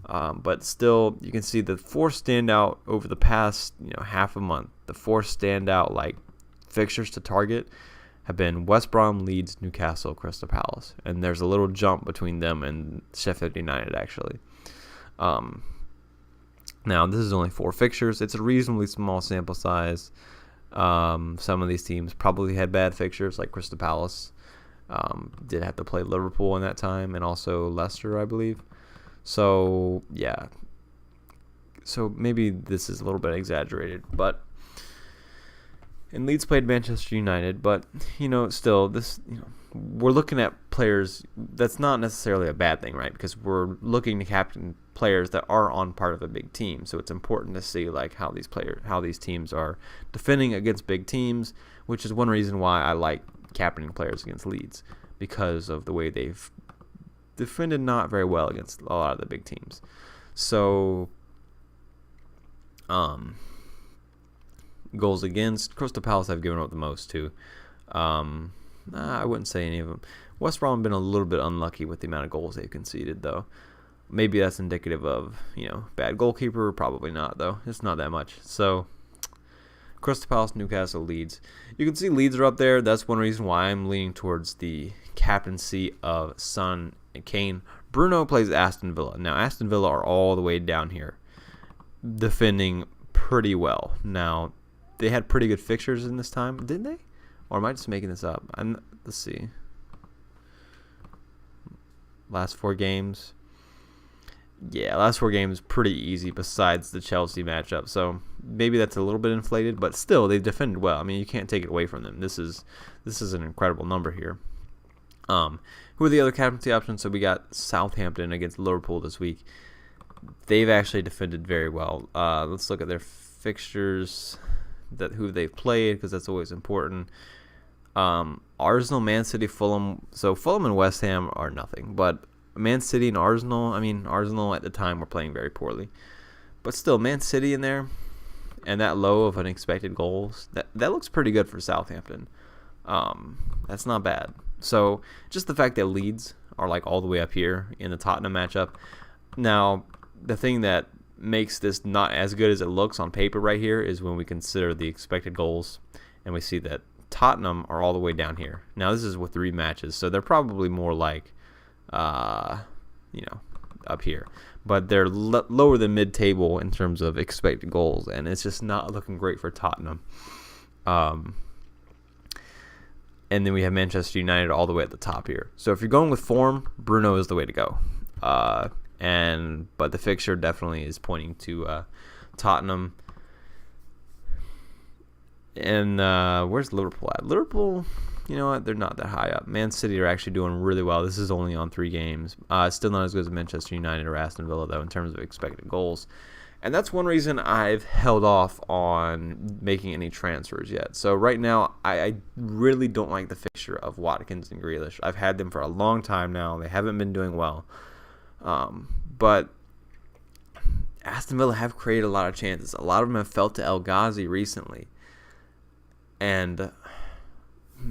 But still, you can see the 4 standout over the past half a month. The 4 standout fixtures to target have been West Brom, Leeds, Newcastle, Crystal Palace. And there's a little jump between them and Sheffield United, actually. Now, this is only 4 fixtures. It's a reasonably small sample size. Some of these teams probably had bad fixtures, like Crystal Palace. Did have to play Liverpool in that time, and also Leicester, I believe. So, yeah. So, maybe this is a little bit exaggerated, but... And Leeds played Manchester United, but, still, this, we're looking at players. That's not necessarily a bad thing, right? Because we're looking to captain players that are on part of a big team. So it's important to see like how these teams are defending against big teams, which is one reason why I like captaining players against Leeds, because of the way they've defended not very well against a lot of the big teams. So, goals against Crystal Palace, I've given up the most to. I wouldn't say any of them. West Brom have been a little bit unlucky with the amount of goals they've conceded, though. Maybe that's indicative of, bad goalkeeper. Probably not, though. It's not that much. So, Crystal Palace, Newcastle, Leeds. You can see Leeds are up there. That's one reason why I'm leaning towards the captaincy of Son and Kane. Bruno plays Aston Villa. Now, Aston Villa are all the way down here, defending pretty well. Now, they had pretty good fixtures in this time, didn't they? Or am I just making this up? Let's see. Last 4 games. Yeah, last 4 games pretty easy besides the Chelsea matchup. So maybe that's a little bit inflated, but still they've defended well. I mean, you can't take it away from them. This is an incredible number here. Who are the other captaincy options? So we got Southampton against Liverpool this week. They've actually defended very well. Let's look at their fixtures, who they've played, because that's always important. Arsenal, Man City, Fulham. So Fulham and West Ham are nothing, but Man City and Arsenal, Arsenal at the time were playing very poorly. But still, Man City in there, and that low of unexpected goals, that looks pretty good for Southampton. That's not bad. So just the fact that Leeds are like all the way up here in the Tottenham matchup. Now, the thing that makes this not as good as it looks on paper right here is when we consider the expected goals, and we see that Tottenham are all the way down here. Now, this is with 3 matches, so they're probably more like, up here. But they're lower than mid-table in terms of expected goals, and it's just not looking great for Tottenham. And then we have Manchester United all the way at the top here. So if you're going with form, Bruno is the way to go. But the fixture definitely is pointing to Tottenham. And where's Liverpool at? Liverpool, you know what? They're not that high up. Man City are actually doing really well. This is only on 3 games. Still not as good as Manchester United or Aston Villa, though, in terms of expected goals. And that's one reason I've held off on making any transfers yet. So right now, I really don't like the fixture of Watkins and Grealish. I've had them for a long time now. They haven't been doing well. But Aston Villa have created a lot of chances. A lot of them have fell to El Ghazi recently. And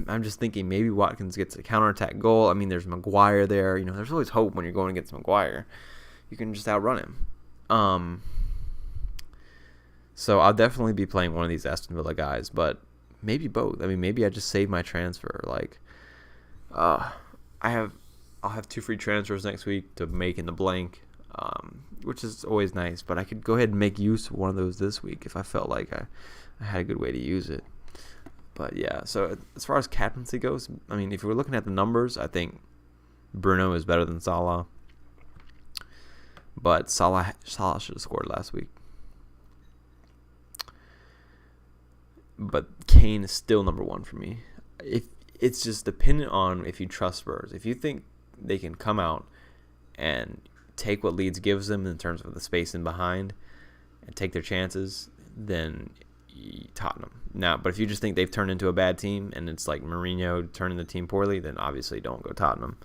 I'm just thinking maybe Watkins gets a counterattack goal. I mean, there's Maguire there. There's always hope when you're going against Maguire. You can just outrun him. So I'll definitely be playing one of these Aston Villa guys, but maybe both. Maybe I just save my transfer. I'll have 2 free transfers next week to make in the blank, which is always nice. But I could go ahead and make use of one of those this week if I felt like I had a good way to use it. But yeah, so as far as captaincy goes, if we're looking at the numbers, I think Bruno is better than Salah. But Salah should have scored last week. But Kane is still number 1 for me. It's just dependent on if you trust Spurs. If you think they can come out and take what Leeds gives them in terms of the space in behind and take their chances, then Tottenham. Now, but if you just think they've turned into a bad team and it's like Mourinho turning the team poorly, then obviously don't go Tottenham.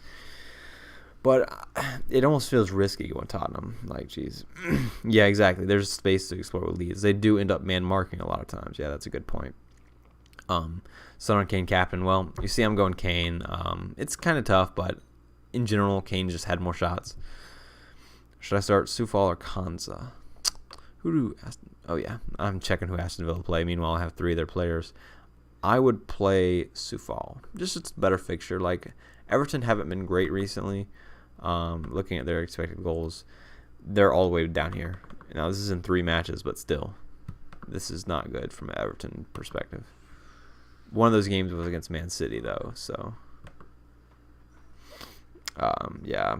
But it almost feels risky going Tottenham. Geez. Yeah, exactly. There's space to explore with Leeds. They do end up man-marking a lot of times. Yeah, that's a good point. Son or Kane captain. Well, you see I'm going Kane. It's kind of tough, but in general, Kane just had more shots. Should I start Soufal or Konsa? Oh, yeah. I'm checking who Aston Villa play. Meanwhile, I have 3 of their players. I would play Soufal. Just it's a better fixture. Everton haven't been great recently. Looking at their expected goals, they're all the way down here. Now, this is in 3 matches, but still, this is not good from an Everton perspective. One of those games was against Man City, though, so yeah.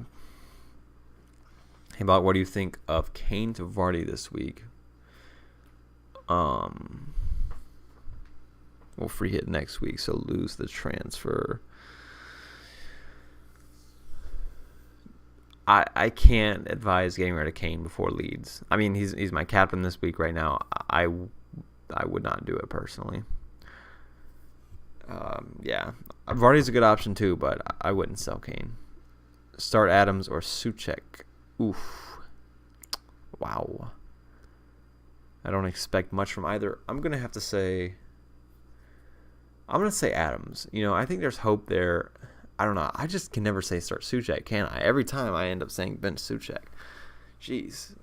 Hey, Bob, what do you think of Kane to Vardy this week? We'll free hit next week, so lose the transfer. I can't advise getting rid of Kane before Leeds. I mean, he's my captain this week right now. I would not do it personally. Yeah, Vardy's a good option too, but I wouldn't sell Kane. Start Adams or Soucek. Oof. Wow. I don't expect much from either. I'm going to say Adams. You know, I think there's hope there. I don't know. I just can never say start Soucek, can I? Every time I end up saying bench Soucek. Jeez.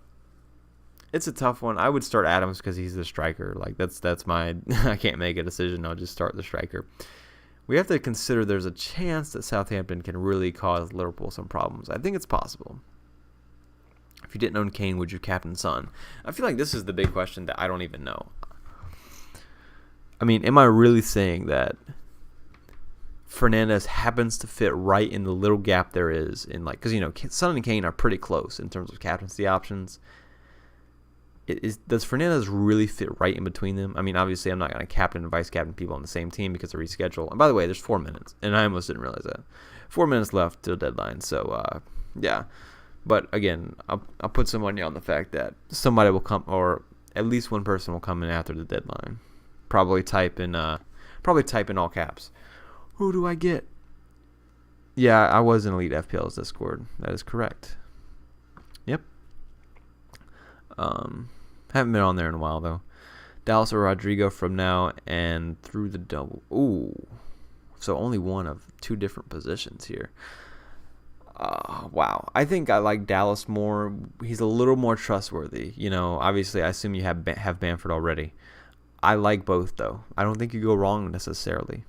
It's a tough one. I would start Adams because he's the striker. Like, that's my... I can't make a decision. I'll just start the striker. We have to consider there's a chance that Southampton can really cause Liverpool some problems. I think it's possible. If you didn't own Kane, would you captain Son? I feel like this is the big question that I don't even know. I mean, am I really saying that Fernandes happens to fit right in the little gap there is in, like, because, you know, Son and Kane are pretty close in terms of captaincy options. Does Fernandes really fit right in between them? I mean, obviously, I'm not going to captain and vice captain people on the same team because of reschedule. And by the way, there's 4 minutes, and I almost didn't realize that. 4 minutes left till deadline, so yeah. But again, I'll put some money on the fact that somebody will come, or at least one person will come in after the deadline. Probably type in all caps. Who do I get? Yeah, I was in Elite FPL's Discord. That is correct. Yep. Haven't been on there in a while though. Dallas or Rodrigo from now and through the double. Ooh. So only one of 2 different positions here. Wow. I think I like Dallas more. He's a little more trustworthy. You know, obviously, I assume you have Bamford already. I like both, though. I don't think you go wrong necessarily.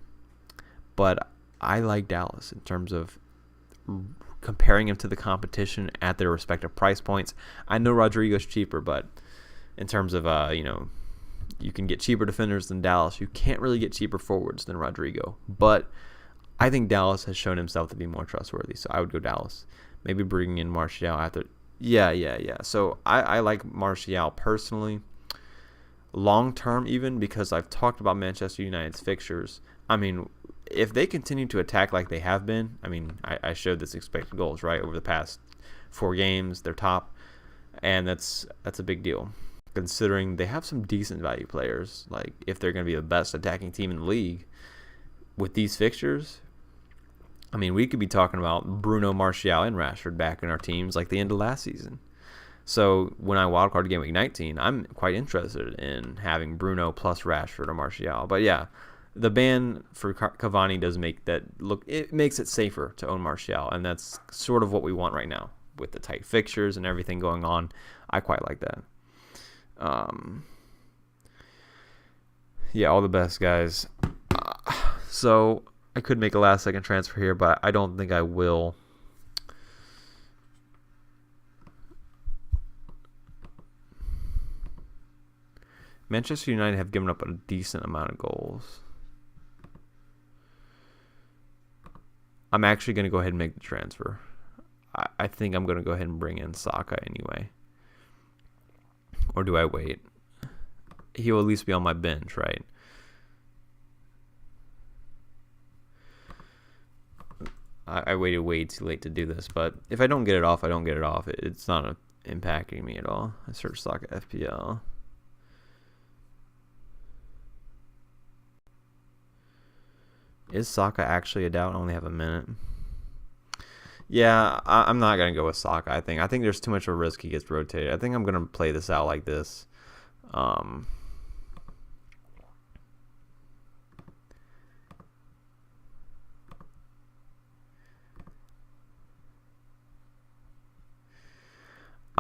But I like Dallas in terms of comparing him to the competition at their respective price points. I know Rodrigo's cheaper, but in terms of, you know, you can get cheaper defenders than Dallas. You can't really get cheaper forwards than Rodrigo. But I think Dallas has shown himself to be more trustworthy, so I would go Dallas. Maybe bringing in Martial after. Yeah. So I like Martial personally, long term even, because I've talked about Manchester United's fixtures. I mean, if they continue to attack like they have been, I mean, I showed this expected goals, right, over the past 4 games, they're top, and that's a big deal, considering they have some decent value players. Like, if they're going to be the best attacking team in the league with these fixtures, I mean, we could be talking about Bruno, Martial, and Rashford back in our teams like the end of last season. So when I wildcard game week 19, I'm quite interested in having Bruno plus Rashford or Martial. But yeah, the ban for Cavani does make that look. It makes it safer to own Martial, and that's sort of what we want right now with the tight fixtures and everything going on. I quite like that. Yeah, all the best, guys. So I could make a last-second transfer here, but I don't think I will. Manchester United have given up a decent amount of goals. I'm actually going to go ahead and make the transfer. I think I'm going to go ahead and bring in Saka anyway. Or do I wait? He will at least be on my bench, right? I waited way too late to do this, but if I don't get it off, I don't get it off. It's not impacting me at all. I search Saka FPL. Is Saka actually a doubt? I only have a minute. Yeah, I'm not going to go with Saka, I think. I think there's too much of a risk he gets rotated. I think I'm going to play this out like this. I'm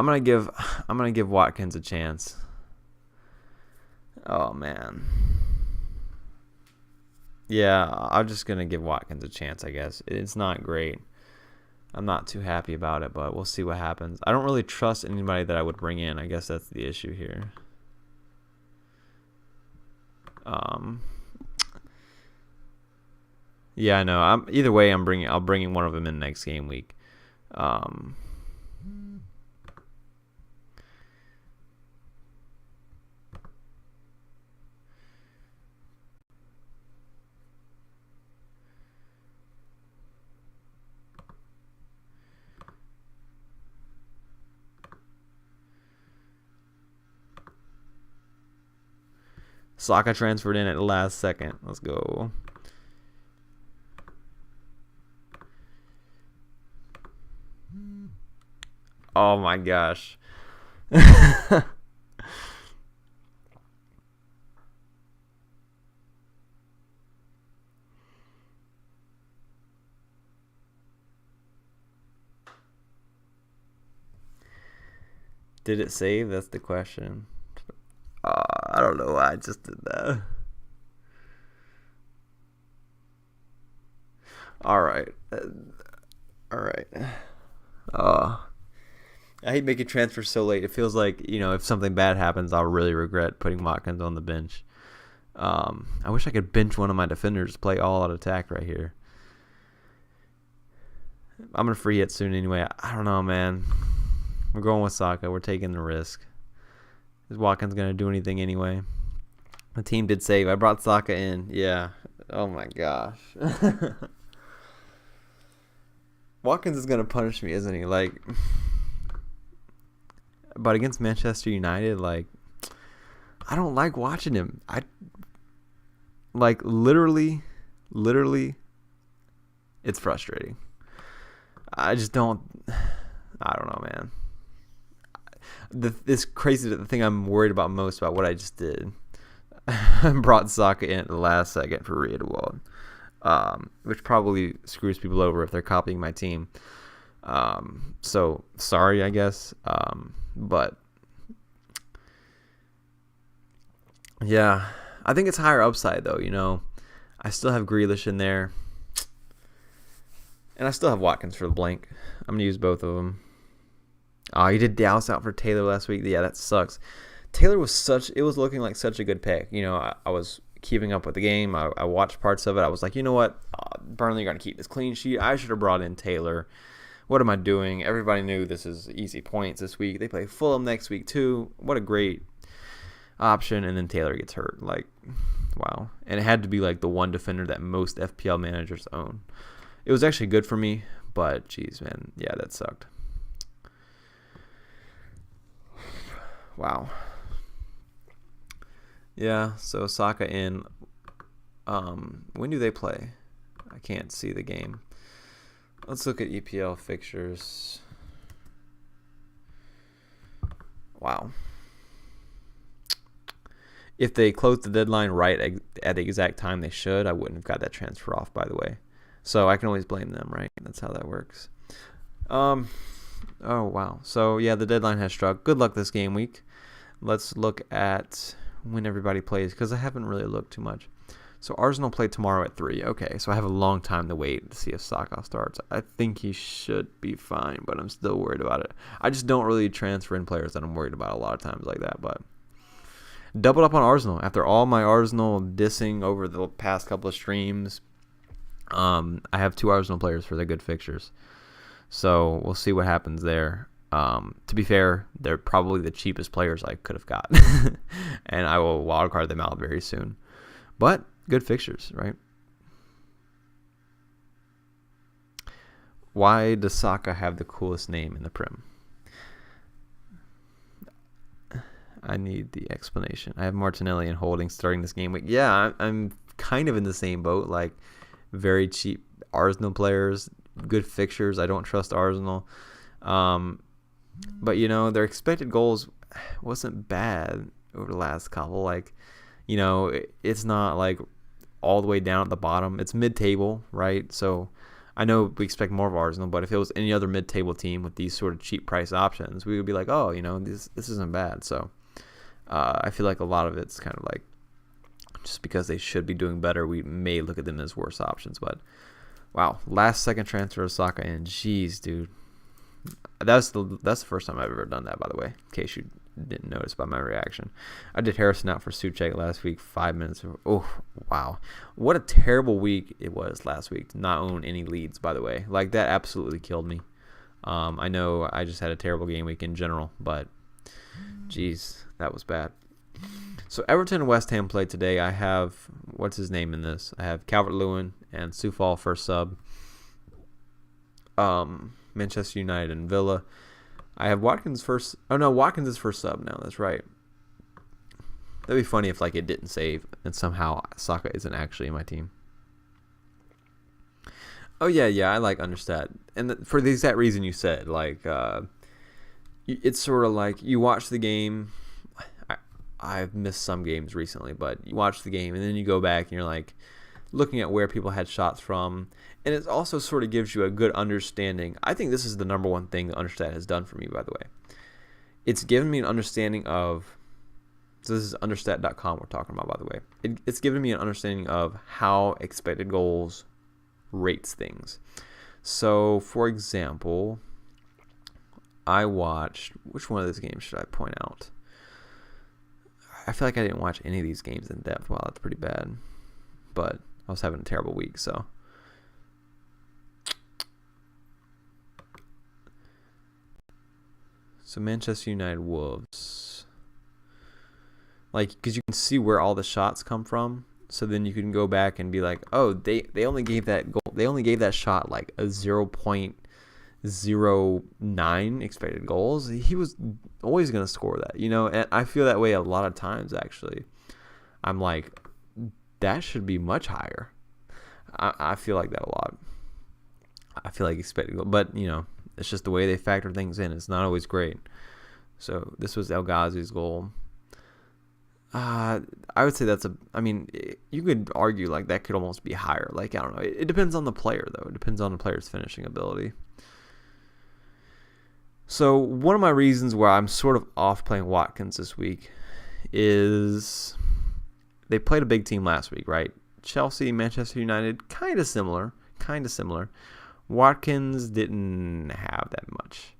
gonna give Watkins a chance. Oh man. Yeah, I'm just gonna give Watkins a chance, I guess. It's not great. I'm not too happy about it, but we'll see what happens. I don't really trust anybody that I would bring in. I guess that's the issue here. Yeah, I know. Either way. I'll bring in one of them in next game week. Saka transferred in at the last second. Let's go. Oh my gosh. Did it save? That's the question. I don't know why I just did that. All right. I hate making transfers so late. It feels like, if something bad happens, I'll really regret putting Watkins on the bench. I wish I could bench one of my defenders, play all out attack right here. I'm going to free hit soon anyway. I don't know, man. We're going with Saka. We're taking the risk. Is Watkins going to do anything anyway? The team did save. I brought Saka in. Yeah. Oh, my gosh. Watkins is going to punish me, isn't he? But against Manchester United, I don't like watching him. Literally, it's frustrating. I don't know, man. It's crazy that the thing I'm worried about most about what I just did, I brought Saka in at the last second for Riedewald, which probably screws people over if they're copying my team. So sorry, I guess. But yeah, I think it's higher upside though. I still have Grealish in there, and I still have Watkins for the blank. I'm gonna use both of them. Oh, you did Dallas out for Taylor last week. Yeah, that sucks. Taylor was looking like such a good pick. I was keeping up with the game. I watched parts of it. I was like, you know what? Burnley are going to keep this clean sheet. I should have brought in Taylor. What am I doing? Everybody knew this is easy points this week. They play Fulham next week too. What a great option. And then Taylor gets hurt. Wow. And it had to be the one defender that most FPL managers own. It was actually good for me, but geez, man. Yeah, that sucked. Wow. Yeah, so Saka in. When do they play? I can't see the game. Let's look at EPL fixtures. Wow. If they closed the deadline right at the exact time they should, I wouldn't have got that transfer off, by the way. So I can always blame them, right? That's how that works. Oh, wow. So, yeah, the deadline has struck. Good luck this game week. Let's look at when everybody plays, because I haven't really looked too much. So Arsenal play tomorrow at 3. Okay, so I have a long time to wait to see if Saka starts. I think he should be fine, but I'm still worried about it. I just don't really transfer in players that I'm worried about a lot of times like that. But doubled up on Arsenal. After all my Arsenal dissing over the past couple of streams, I have 2 Arsenal players for their good fixtures. So we'll see what happens there. To be fair, they're probably the cheapest players I could have got. And I will wildcard them out very soon. But good fixtures, right? Why does Saka have the coolest name in the Prem? I need the explanation. I have Martinelli and Holding starting this game week. Yeah, I'm kind of in the same boat. Very cheap Arsenal players, good fixtures. I don't trust Arsenal. But, their expected goals wasn't bad over the last couple. It's not all the way down at the bottom. It's mid-table, right? So I know we expect more of Arsenal, but if it was any other mid-table team with these sort of cheap price options, we would be this isn't bad. So I feel like a lot of it's kind of just because they should be doing better, we may look at them as worse options. But Wow, last second transfer of Saka in. Jeez, dude. That's the first time I've ever done that, by the way, in case you didn't notice by my reaction. I did Harrison out for Soucek last week, 5 minutes. Oh, wow. What a terrible week it was last week to not own any Leeds, by the way. Like, that absolutely killed me. I know I just had a terrible game week in general, but, geez, that was bad. So Everton and West Ham played today. I have, what's his name in this? I have Calvert-Lewin and Soufal first sub. Manchester United and Villa. I have Watkins first. Oh no, Watkins is first sub now. That's right. That'd be funny if like it didn't save and somehow Saka isn't actually in my team. Oh yeah, I like understand, and for the exact reason you said, like it's sort of like you watch the game. I've missed some games recently, but you watch the game and then you go back and you're like looking at where people had shots from. And it also sort of gives you a good understanding. I think this is the number one thing that Understat has done for me, by the way. It's given me an understanding of, so this is understat.com we're talking about, by the way. It's given me an understanding of how expected goals rates things. So, for example, I watched, which one of these games should I point out? I feel like I didn't watch any of these games in depth. Wow, that's pretty bad. But I was having a terrible week, so. So Manchester United Wolves, like, because you can see where all the shots come from, so then you can go back and be like, oh, they only gave that goal, they only gave that shot like a 0.09 expected goals. He was always gonna score that, you know. And I feel that way a lot of times. Actually, I'm like, that should be much higher. I feel like that a lot. I feel like expected goal, but you know. It's just the way they factor things in. It's not always great. So this was El Ghazi's goal. I would say that's you could argue like that could almost be higher. Like, I don't know. It depends on the player, though. It depends on the player's finishing ability. So one of my reasons where I'm sort of off playing Watkins this week is they played a big team last week, right? Chelsea, Manchester United, kind of similar. Watkins didn't have that much.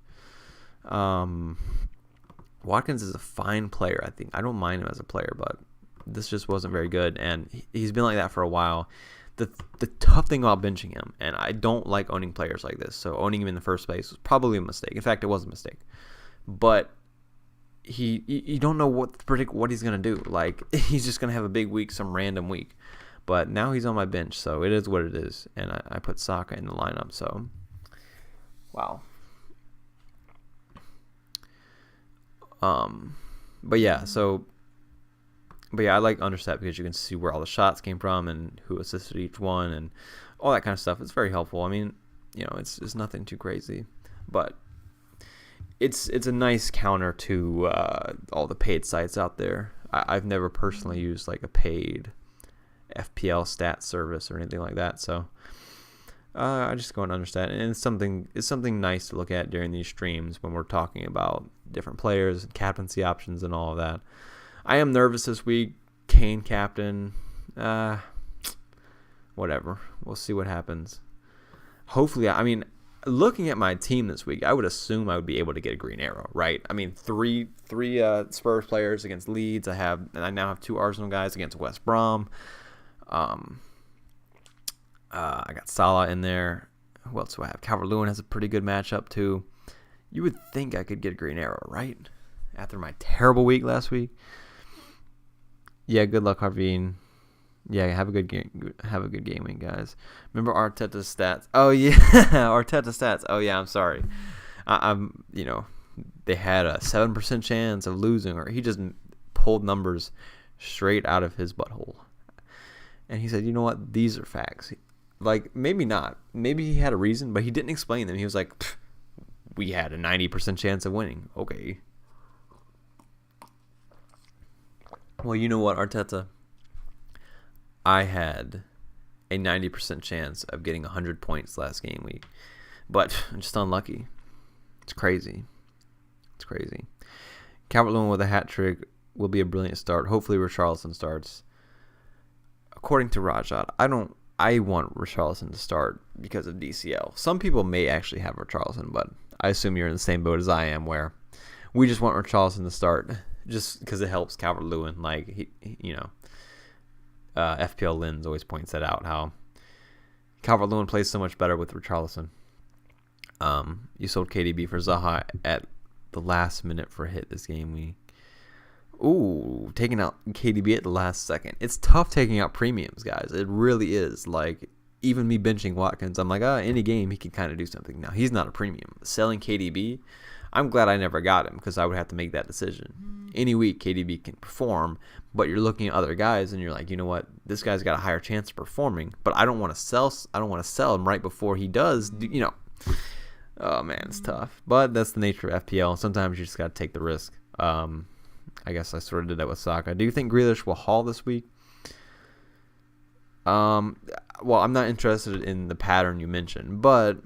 Watkins is a fine player, I think. I don't mind him as a player, but this just wasn't very good, and he's been like that for a while. The tough thing about benching him, and I don't like owning players like this, so owning him in the first place was probably a mistake. In fact, it was a mistake. But you don't know what to predict what he's going to do. Like, he's just going to have a big week, some random week. But now he's on my bench, so it is what it is. And I put Saka in the lineup, so wow. But yeah, I like Understat because you can see where all the shots came from and who assisted each one and all that kind of stuff. It's very helpful. I mean, you know, it's nothing too crazy, but it's a nice counter to all the paid sites out there. I've never personally used like a paid FPL stat service or anything like that, so I just go and understand, and it's something nice to look at during these streams when we're talking about different players and captaincy options and all of that. I am nervous this week. Kane captain, whatever. We'll see what happens. Hopefully, I mean, looking at my team this week, I would assume I would be able to get a green arrow, right? I mean, three Spurs players against Leeds. I now have 2 Arsenal guys against West Brom. I got Salah in there. Who else do I have? Calvert-Lewin has a pretty good matchup too. You would think I could get a green arrow, right? After my terrible week last week. Yeah, good luck, Harveen. Yeah, have a good game. Have a good game week, guys. Remember Arteta's stats? Oh yeah, Arteta stats. Oh yeah, I'm sorry. I'm they had a 7% chance of losing, or he just pulled numbers straight out of his butthole. And he said, you know what? These are facts. Like, maybe not. Maybe he had a reason, but he didn't explain them. He was like, we had a 90% chance of winning. Okay. Well, you know what, Arteta? I had a 90% chance of getting 100 points last game week. But I'm just unlucky. It's crazy. It's crazy. Calvert-Lewin with a hat trick will be a brilliant start. Hopefully Richarlison starts. According to Rajat, I don't I want Richarlison to start because of DCL. Some people may actually have Richarlison, but I assume you're in the same boat as I am, where we just want Richarlison to start just because it helps Calvert-Lewin. Like FPL Lens always points that out, how Calvert-Lewin plays so much better with Richarlison. You sold KDB for Zaha at the last minute for a hit this game week. Ooh, taking out KDB at the last second. It's tough taking out premiums, guys. It really is. Like, even me benching Watkins, I'm like, any game he can kind of do something. Now, he's not a premium. Selling KDB, I'm glad I never got him because I would have to make that decision. Any week, KDB can perform, but you're looking at other guys and you're like, you know what? This guy's got a higher chance of performing, but I don't want to sell. I don't want to sell him right before he does. You know, oh man, it's tough. But that's the nature of FPL. Sometimes you just got to take the risk. I guess I sort of did that with Saka. Do you think Grealish will haul this week? Well, I'm not interested in the pattern you mentioned, but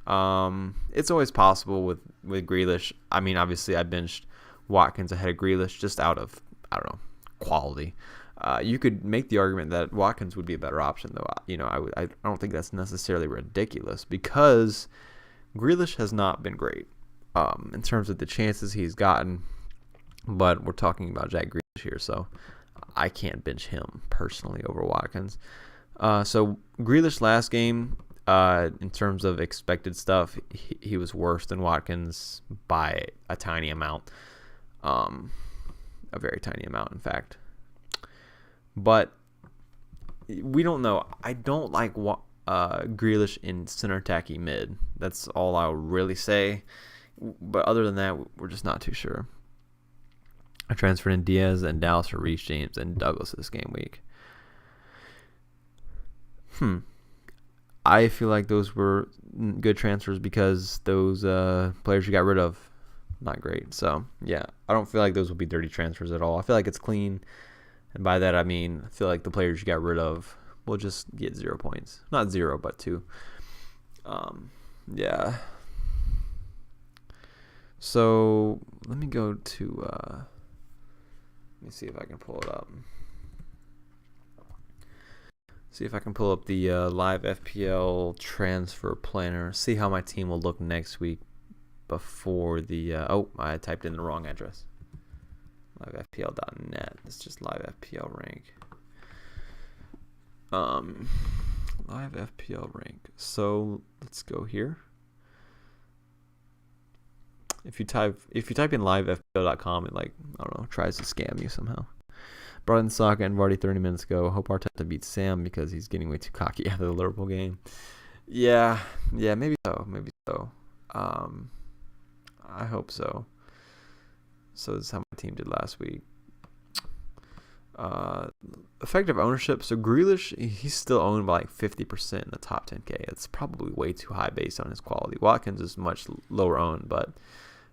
it's always possible with Grealish. I mean, obviously, I benched Watkins ahead of Grealish just out of, I don't know, quality. You could make the argument that Watkins would be a better option, though. You know, I don't think that's necessarily ridiculous because Grealish has not been great in terms of the chances he's gotten. But we're talking about Jack Grealish here, so I can't bench him personally over Watkins. So Grealish last game, in terms of expected stuff, he was worse than Watkins by a tiny amount. A very tiny amount, in fact. But we don't know. I don't like Grealish in center attacky mid. That's all I'll really say. But other than that, we're just not too sure. I transferred in Diaz and Dallas for Reece James and Douglas this game week. I feel like those were good transfers because those players you got rid of, not great. So, yeah, I don't feel like those will be dirty transfers at all. I feel like it's clean. And by that, I mean, I feel like the players you got rid of will just get 0 points. Not 0, but 2. Yeah. So, let me go to... let me see if I can pull it up. See if I can pull up the live FPL transfer planner. See how my team will look next week before the... I typed in the wrong address. livefpl.net. It's just live FPL rank. Live FPL rank. So let's go here. If you type in livefpl.com, it tries to scam you somehow. Brought in Saka and Vardy 30 minutes ago. Hope Arteta beats Sam because he's getting way too cocky after the Liverpool game. Yeah, maybe so. I hope so. So this is how my team did last week. Effective ownership. So Grealish, he's still owned by 50% in the top 10K. It's probably way too high based on his quality. Watkins is much lower owned, but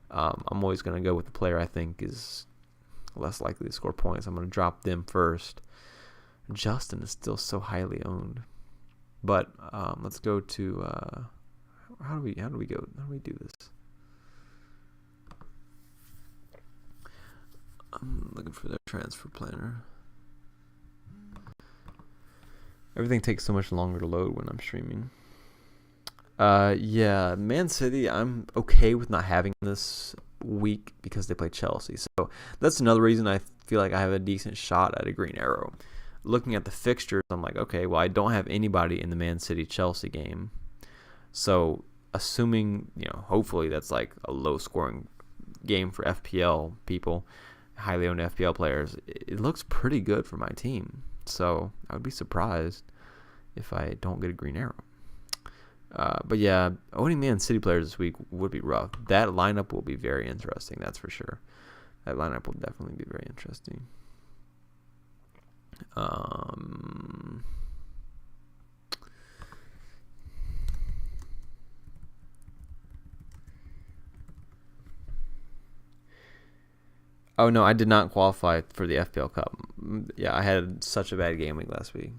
I'm always going to go with the player I think is less likely to score points. I'm going to drop them first. Justin is still so highly owned. But let's go to how do we do this? I'm looking for their transfer planner. Everything takes so much longer to load when I'm streaming. Yeah, Man City, I'm okay with not having this week because they play Chelsea. So that's another reason I feel like I have a decent shot at a green arrow. Looking at the fixtures, I'm like, okay, well, I don't have anybody in the Man City-Chelsea game. So assuming, hopefully that's like a low-scoring game for FPL people, highly owned FPL players, it looks pretty good for my team. So I would be surprised if I don't get a green arrow. But yeah, owning Man City players this week would be rough. That lineup will be very interesting, that's for sure. That lineup will definitely be very interesting. Oh no, I did not qualify for the FPL Cup. Yeah, I had such a bad game week last week.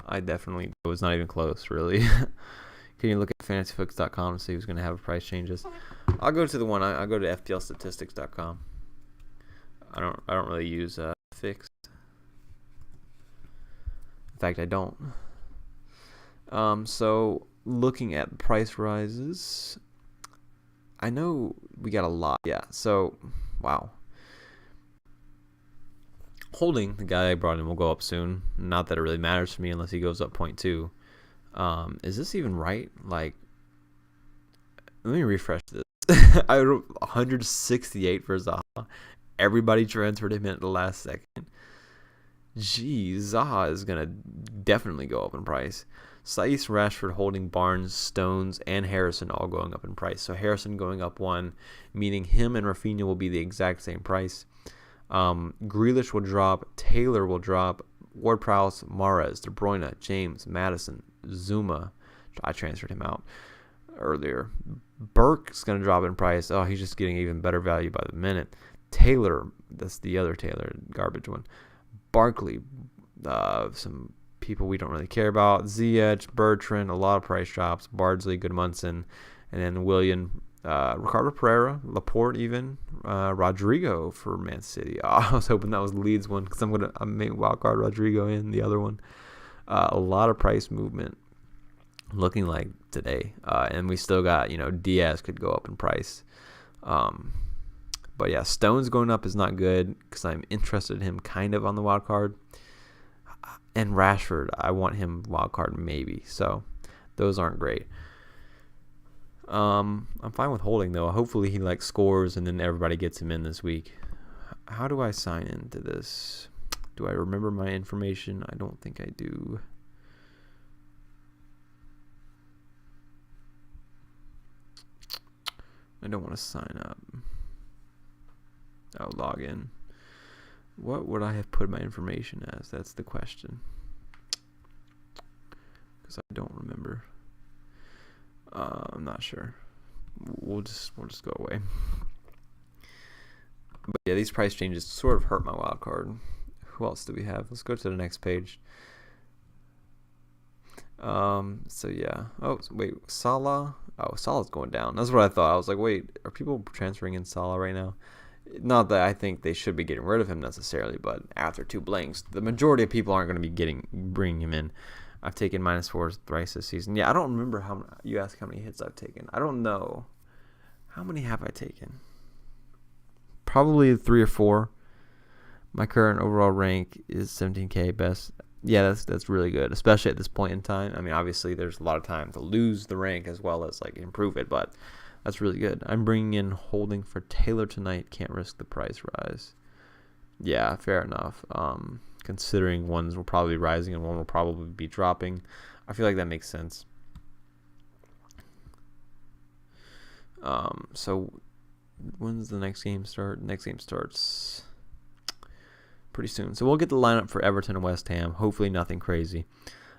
I definitely was not even close, really. Can you look at fantasyfix.com and see who's going to have price changes? I'll go to the one. I'll go to FPLstatistics.com. I don't really use Fixed. In fact, I don't. So looking at price rises, I know we got a lot. Yeah. So, wow. Holding, the guy I brought in, will go up soon. Not that it really matters to me unless he goes up 0.2. Is this even right? Like, let me refresh this. I wrote 168 for Zaha. Everybody transferred him in at the last second. Geez, Zaha is going to definitely go up in price. Saiss, Rashford, Holding, Barnes, Stones, and Harrison all going up in price. So Harrison going up 1, meaning him and Rafinha will be the exact same price. Grealish will drop. Taylor will drop. Ward-Prowse, Mahrez, De Bruyne, James, Madison, Zuma. I transferred him out earlier. Burke's going to drop in price. Oh, he's just getting even better value by the minute. Taylor, that's the other Taylor, garbage one. Barkley, some people we don't really care about. Ziyech, Bertrand, a lot of price drops. Bardsley, Goodmunson, and then William, Ricardo Pereira, Laporte even, Rodrigo for Man City. I was hoping that was the Leeds one because I may wildcard Rodrigo in the other one. A lot of price movement looking like today. And we still got, Diaz could go up in price. But yeah, Stones going up is not good because I'm interested in him kind of on the wild card. And Rashford, I want him wild card maybe. So those aren't great. I'm fine with Holding though. Hopefully he scores and then everybody gets him in this week. How do I sign into this? Do I remember my information? I don't think I do. I don't want to sign up. Oh, log in. What would I have put my information as? That's the question. Because I don't remember. I'm not sure. We'll just go away. But yeah, these price changes sort of hurt my wild card. Who else do we have? Let's go to the next page. So yeah. Oh, wait, Salah. Oh, Salah's going down. That's what I thought. I was like, wait, are people transferring in Salah right now? Not that I think they should be getting rid of him necessarily, but after 2 blanks, the majority of people aren't going to be bringing him in. I've taken -4 thrice this season. Yeah, I don't remember how. You asked how many hits I've taken. I don't know. How many have I taken? Probably 3 or 4. My current overall rank is 17k best. Yeah, that's really good, especially at this point in time. I mean, obviously, there's a lot of time to lose the rank as well as improve it, but that's really good. I'm bringing in Holding for Taylor tonight. Can't risk the price rise. Yeah, fair enough. Considering ones will probably be rising and one will probably be dropping, I feel like that makes sense. So when's the next game start? Next game starts pretty soon. So we'll get the lineup for Everton and West Ham. Hopefully nothing crazy.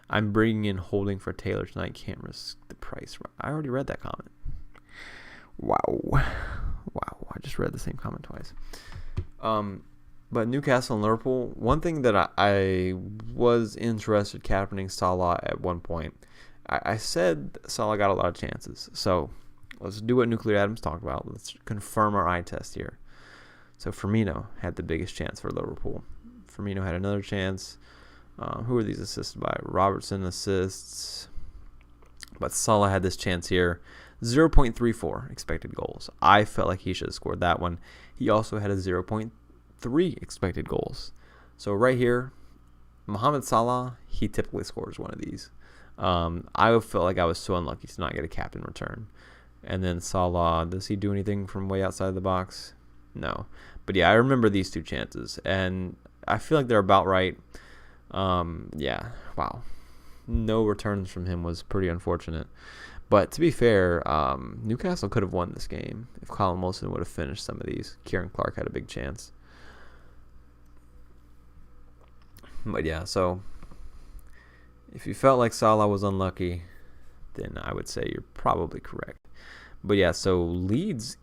I'm bringing in Holding for Taylor tonight. Can't risk the price. I already read that comment. Wow. I just read the same comment twice. But Newcastle and Liverpool, one thing that I was interested captaining Salah at one point. I said Salah got a lot of chances. So let's do what Nuclear Adams talked about. Let's confirm our eye test here. So Firmino had the biggest chance for Liverpool. Firmino had another chance. Who are these assisted by? Robertson assists. But Salah had this chance here. 0.34 expected goals. I felt like he should have scored that one. He also had a 0.3 expected goals. So right here, Mohamed Salah, he typically scores one of these. I felt like I was so unlucky to not get a captain return. And then Salah, does he do anything from way outside the box? No. But yeah, I remember these 2 chances, and I feel like they're about right. Yeah, wow. No returns from him was pretty unfortunate. But to be fair, Newcastle could have won this game if Colin Wilson would have finished some of these. Kieran Clark had a big chance. But yeah, so if you felt like Salah was unlucky, then I would say you're probably correct. But yeah, so Leeds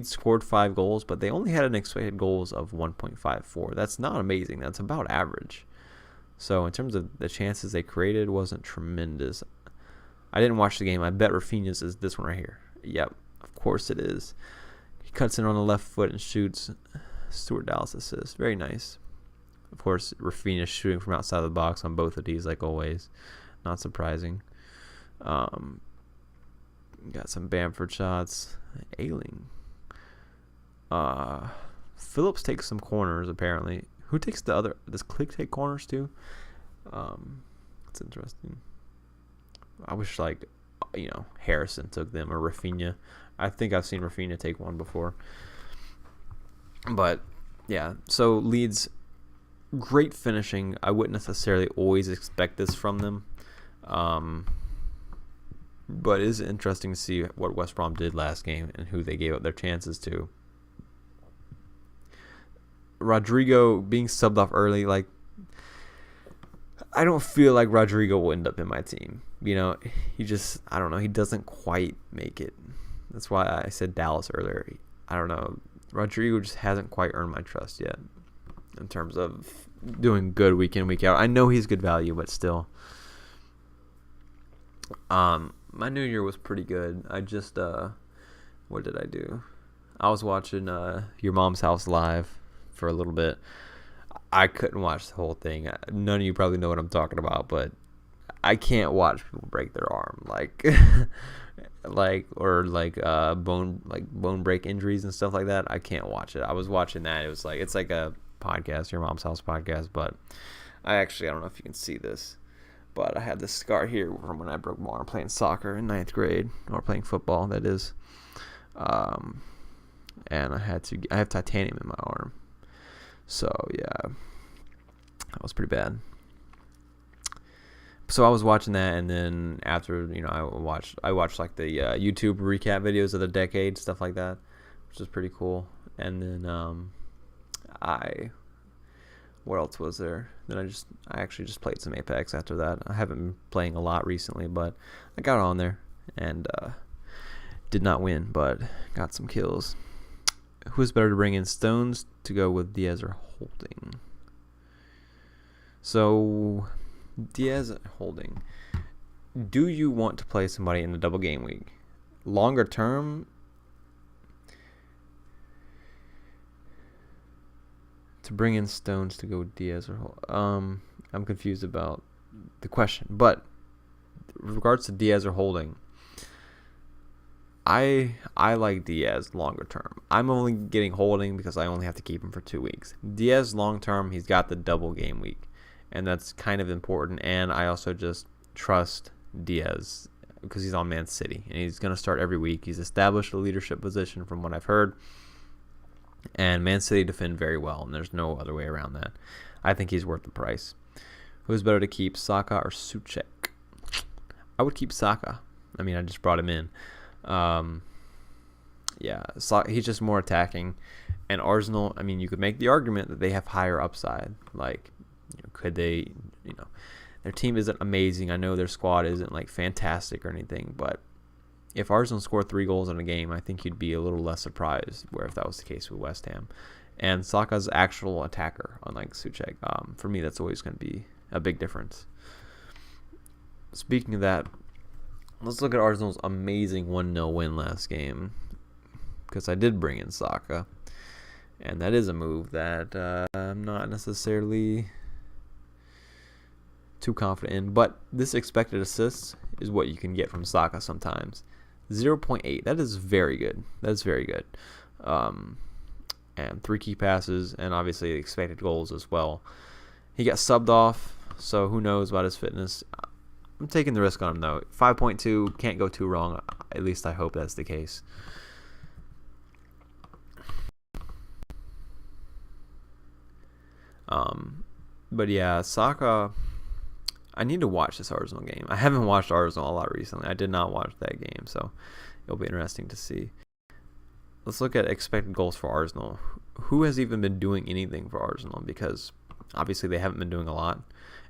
scored 5 goals, but they only had an expected goals of 1.54. That's not amazing. That's about average. So in terms of the chances they created, wasn't tremendous. I didn't watch the game. I bet Rafinha's is this one right here. Yep, of course it is. He cuts in on the left foot and shoots. Stuart Dallas assist. Very nice. Of course, Rafinha shooting from outside the box on both of these, like always. Not surprising. Got some Bamford shots. Ailing. Phillips takes some corners, apparently. Who takes the other? Does Click take corners too? It's interesting. I wish, like, Harrison took them, or Rafinha. I think I've seen Rafinha take one before. But, yeah. So, Leeds, great finishing. I wouldn't necessarily always expect this from them. But it is interesting to see what West Brom did last game and who they gave up their chances to. Rodrigo being subbed off early, like, I don't feel like Rodrigo will end up in my team. He just, I don't know, he doesn't quite make it. That's why I said Dallas earlier. I don't know. Rodrigo just hasn't quite earned my trust yet in terms of doing good week in, week out. I know he's good value, but still. My New Year was pretty good. I just, what did I do? I was watching Your Mom's House live for a little bit. I couldn't watch the whole thing. None of you probably know what I'm talking about, but I can't watch people break their arm, bone break injuries and stuff like that. I can't watch it. I was watching that. It was like, it's like a podcast, Your Mom's House podcast, but I don't know if you can see this, but I had this scar here from when I broke my arm playing soccer in 9th grade, or playing football, that is. And I have titanium in my arm. So, yeah, that was pretty bad. So I was watching that, and then after, I watched like the YouTube recap videos of the decade, stuff like that, which is pretty cool. And then what else was there? Then I actually just played some Apex after that. I haven't been playing a lot recently, but I got on there and did not win, but got some kills. Who's better to bring in, Stones to go with Diaz or Holding? So, Diaz or Holding. Do you want to play somebody in the double game week? Longer term, to bring in Stones to go with Diaz or Holding. I'm confused about the question, but with regards to Diaz or Holding, I like Diaz longer term. I'm only getting Holding because I only have to keep him for 2 weeks. Diaz long term, he's got the double game week, and that's kind of important. And I also just trust Diaz because he's on Man City, and he's going to start every week. He's established a leadership position from what I've heard, and Man City defend very well, and there's no other way around that. I think he's worth the price. Who's better to keep, Saka or Soucek? I would keep Saka. I mean, I just brought him in. He's just more attacking. And Arsenal, I mean, you could make the argument that they have higher upside. Like, could they, their team isn't amazing. I know their squad isn't like fantastic or anything, but if Arsenal scored 3 goals in a game, I think you'd be a little less surprised where if that was the case with West Ham. And Saka's actual attacker, unlike Soucek. For me, that's always going to be a big difference. Speaking of that, let's look at Arsenal's amazing 1-0 win last game, because I did bring in Saka, and that is a move that I'm not necessarily too confident in, but this expected assists is what you can get from Saka sometimes. 0.8, that is very good. That's very good. And 3 key passes, and obviously expected goals as well. He got subbed off, so who knows about his fitness. I'm taking the risk on him, though. 5.2, can't go too wrong. At least I hope that's the case. But yeah, Saka, I need to watch this Arsenal game. I haven't watched Arsenal a lot recently. I did not watch that game, so it'll be interesting to see. Let's look at expected goals for Arsenal. Who has even been doing anything for Arsenal? Because obviously they haven't been doing a lot.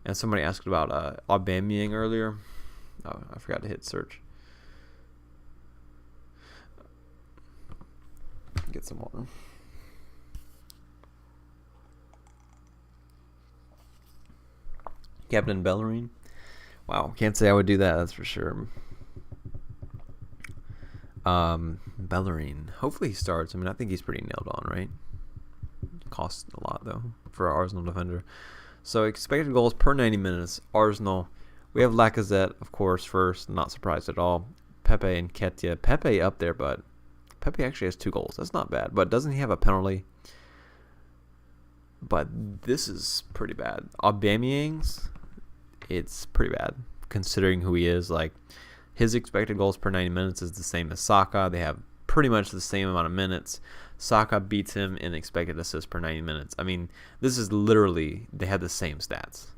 And somebody asked about Aubameyang earlier. Oh, I forgot to hit search. Get some water. Captain Bellerin. Wow, can't say I would do that, that's for sure. Bellerin. Hopefully he starts. I mean, I think he's pretty nailed on, right? Costs a lot, though, for an Arsenal defender. So expected goals per 90 minutes. Arsenal, we have Lacazette, of course, first. Not surprised at all. Pepe and Ketia. Pepe up there, but Pepe actually has 2 goals. That's not bad. But doesn't he have a penalty? But this is pretty bad. Aubameyang's, it's pretty bad considering who he is. Like, his expected goals per 90 minutes is the same as Saka. They have pretty much the same amount of minutes. Saka beats him in expected assists per 90 minutes. I mean, this is literally, they have the same stats.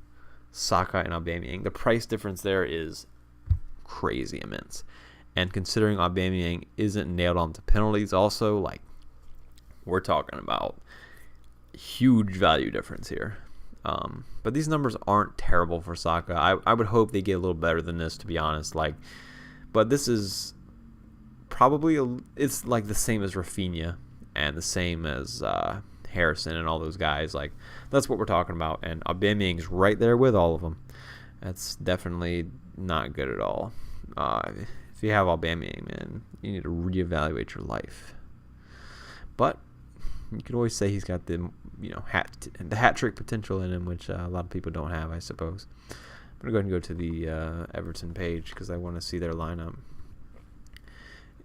Saka and Aubameyang. The price difference there is crazy immense. And considering Aubameyang isn't nailed on to penalties also, like, we're talking about huge value difference here. But these numbers aren't terrible for Saka. I would hope they get a little better than this, to be honest. Like, but this is probably it's like the same as Rafinha and the same as Harrison and all those guys. Like, that's what we're talking about. And Aubameyang's right there with all of them. That's definitely not good at all. If you have Aubameyang, man, you need to reevaluate your life. But you could always say he's got the hat trick potential in him, which a lot of people don't have, I suppose. I'm going to go ahead and go to the Everton page because I want to see their lineup.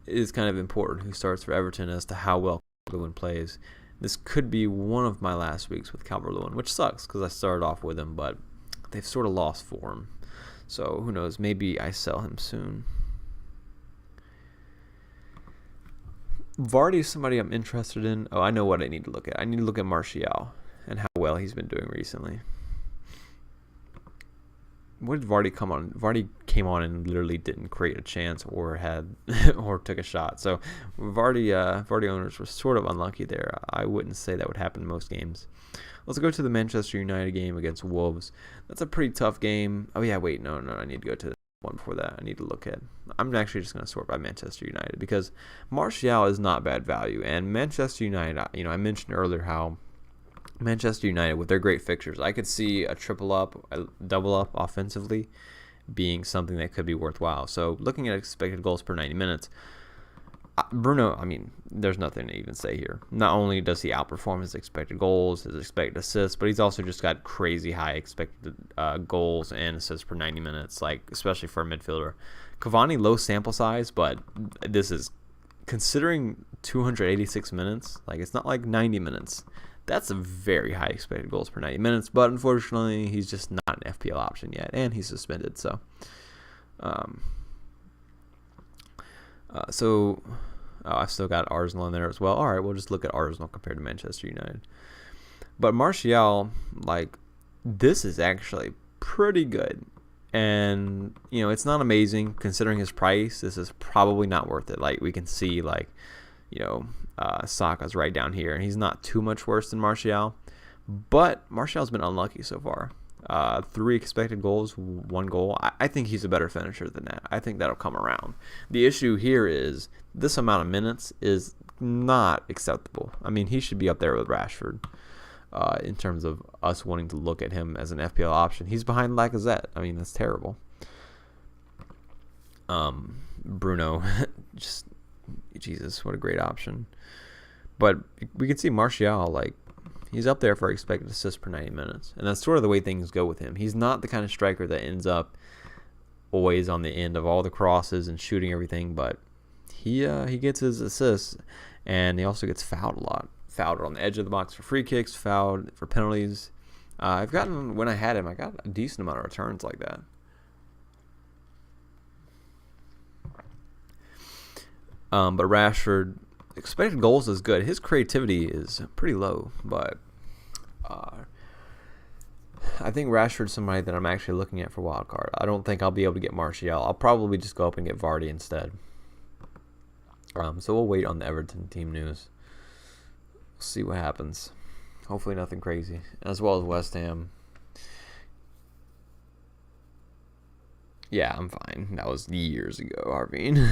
It is kind of important who starts for Everton as to how well Calvert-Lewin plays. This could be one of my last weeks with Calvert-Lewin, which sucks because I started off with him, but they've sort of lost form. So who knows? Maybe I sell him soon. Vardy is somebody I'm interested in. Oh, I know what I need to look at. I need to look at Martial and how well he's been doing recently. What did Vardy come on? Vardy came on and literally didn't create a chance or had or took a shot. So Vardy owners were sort of unlucky there. I wouldn't say that would happen in most games. Let's go to the Manchester United game against Wolves. That's a pretty tough game. Oh yeah, wait, no, I need to go to the one before that. I need to look at. I'm actually just going to sort by Manchester United because Martial is not bad value, and Manchester United. I mentioned earlier how Manchester United, with their great fixtures, I could see a triple up, a double up offensively being something that could be worthwhile. So looking at expected goals per 90 minutes, Bruno, I mean, there's nothing to even say here. Not only does he outperform his expected goals, his expected assists, but he's also just got crazy high expected goals and assists per 90 minutes, like especially for a midfielder. Cavani, low sample size, but this is considering 286 minutes. Like, it's not like 90 minutes. That's a very high expected goals per 90 minutes, but unfortunately, he's just not an FPL option yet, and he's suspended. So, I've still got Arsenal in there as well. All right, we'll just look at Arsenal compared to Manchester United. But Martial, like, this is actually pretty good. And, it's not amazing considering his price. This is probably not worth it. Like, we can see, like, Saka's right down here, and he's not too much worse than Martial. But Martial's been unlucky so far. 3 expected goals, 1 goal. I think he's a better finisher than that. I think that'll come around. The issue here is this amount of minutes is not acceptable. I mean, he should be up there with Rashford in terms of us wanting to look at him as an FPL option. He's behind Lacazette. I mean, that's terrible. Bruno, just, Jesus, what a great option. But we can see Martial, like, he's up there for expected assists per 90 minutes. And that's sort of the way things go with him. He's not the kind of striker that ends up always on the end of all the crosses and shooting everything, but he gets his assists, and he also gets fouled a lot. Fouled on the edge of the box for free kicks, fouled for penalties. When I had him, I got a decent amount of returns like that. But Rashford, expected goals is good. His creativity is pretty low, but I think Rashford's somebody that I'm actually looking at for wildcard. I don't think I'll be able to get Martial. I'll probably just go up and get Vardy instead. So we'll wait on the Everton team news. See what happens. Hopefully nothing crazy. As well as West Ham. Yeah, I'm fine. That was years ago, Arvine.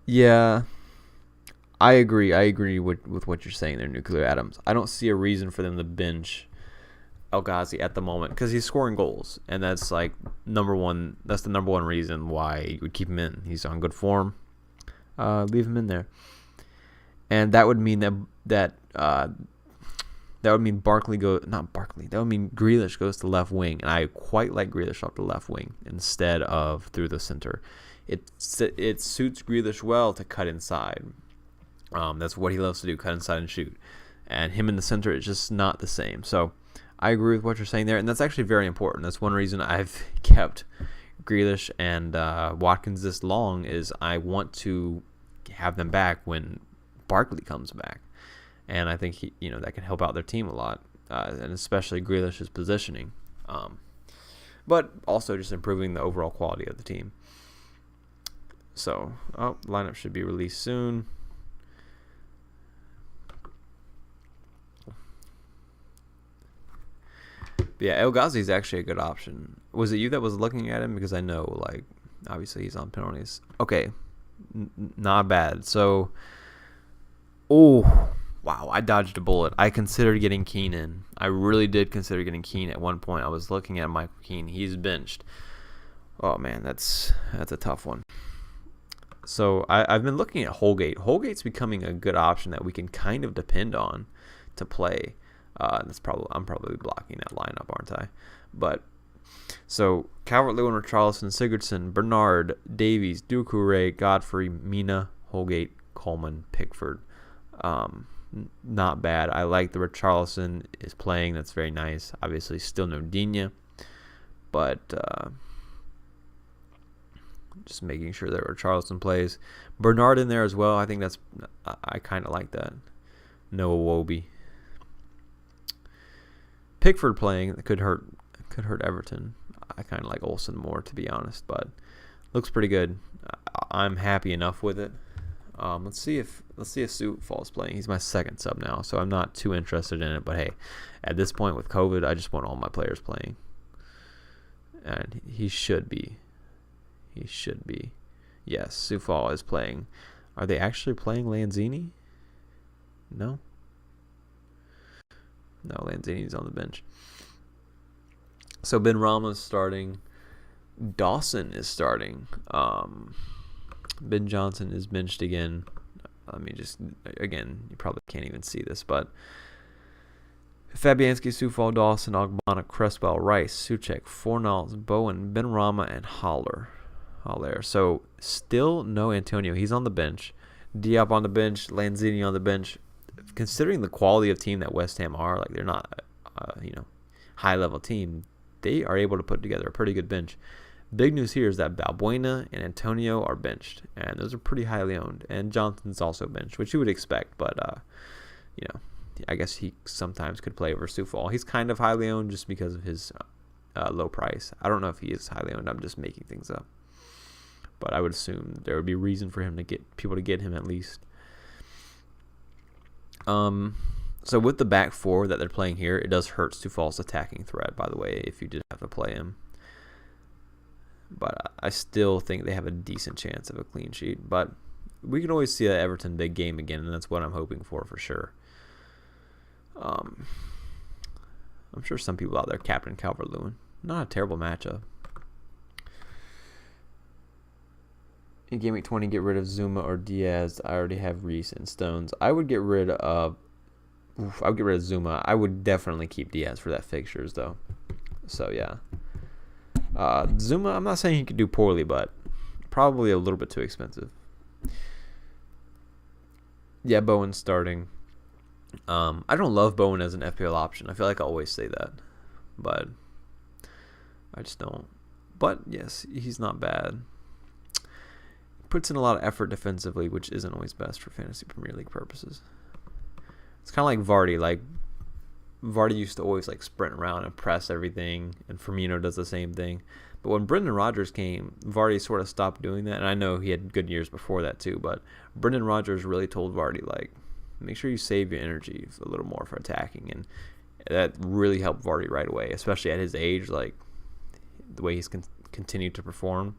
Yeah, I agree. I agree with what you're saying there, Nuclear Atoms. I don't see a reason for them to bench El Ghazi at the moment because he's scoring goals, and that's like number one. That's the number one reason why you would keep him in. He's on good form. leave him in there. And that would mean that would mean That would mean Grealish goes to left wing, and I quite like Grealish off the left wing instead of through the center. It suits Grealish well to cut inside. That's what he loves to do, cut inside and shoot. And him in the center is just not the same. So I agree with what you're saying there, and that's actually very important. That's one reason I've kept Grealish and Watkins this long, is I want to have them back when Barkley comes back. And I think that can help out their team a lot, and especially Grealish's positioning. But also just improving the overall quality of the team. So, lineup should be released soon. But yeah, El Ghazi is actually a good option. Was it you that was looking at him? Because I know, obviously he's on penalties. Okay, not bad. So, wow, I dodged a bullet. I considered getting Keane in. I really did consider getting Keane at one point. I was looking at Michael Keane. He's benched. Oh, man, that's a tough one. So I've been looking at Holgate. Holgate's becoming a good option that we can kind of depend on to play. I'm probably blocking that lineup, aren't I? But so Calvert-Lewin, Richarlison, Sigurdsson, Bernard, Davies, Doucouré, Godfrey, Mina, Holgate, Coleman, Pickford. Not bad. I like the Richarlison is playing. That's very nice. Obviously, still no Digne, but just making sure that Richarlison plays. Bernard in there as well. I think I kind of like that. Noah Iwobi. Pickford playing could hurt Everton. I kind of like Olsen more, to be honest, but looks pretty good. I'm happy enough with it. Let's see if Southampton's playing. He's my second sub now, so I'm not too interested in it. But hey, at this point with COVID, I just want all my players playing, and he should be. Yes, Southampton is playing. Are they actually playing Lanzini? No, Lanzini's on the bench. So Ben Rama's starting. Dawson is starting. Ben Johnson is benched again. Let me you probably can't even see this, but Fabianski, Soufal, Dawson, Ogbonna, Cresswell, Rice, Soucek, Fornals, Bowen, Ben Rama, and Haller. So still no Antonio. He's on the bench. Diop on the bench. Lanzini on the bench. Considering the quality of team that West Ham are, they're not high level team, they are able to put together a pretty good bench. Big news here is that Balbuena and Antonio are benched, and those are pretty highly owned. And Johnson's also benched, which you would expect, but I guess he sometimes could play over Soufal. He's kind of highly owned just because of his low price. I don't know if he is highly owned. I'm just making things up, but I would assume there would be reason for him to get people to get him at least. So with the back four that they're playing here, it does hurt Soufal's attacking threat, by the way, if you did have to play him. But I still think they have a decent chance of a clean sheet. But we can always see that Everton big game again, and that's what I'm hoping for sure. I'm sure some people out there captain Calvert-Lewin. Not a terrible matchup. In Game Week 20, get rid of Zuma or Diaz. I already have Reece and Stones. I would get rid of Zuma. I would definitely keep Diaz for that fixtures, though. So, yeah. Zuma, I'm not saying he could do poorly, but probably a little bit too expensive. Yeah, Bowen's starting. I don't love Bowen as an FPL option. I feel like I always say that, but I just don't. But yes, he's not bad. Puts in a lot of effort defensively, which isn't always best for fantasy Premier League purposes. It's kind of like Vardy. Vardy used to always sprint around and press everything, and Firmino does the same thing. But when Brendan Rodgers came, Vardy sort of stopped doing that, and I know he had good years before that too, but Brendan Rodgers really told Vardy, make sure you save your energy a little more for attacking, and that really helped Vardy right away, especially at his age, the way he's continued to perform.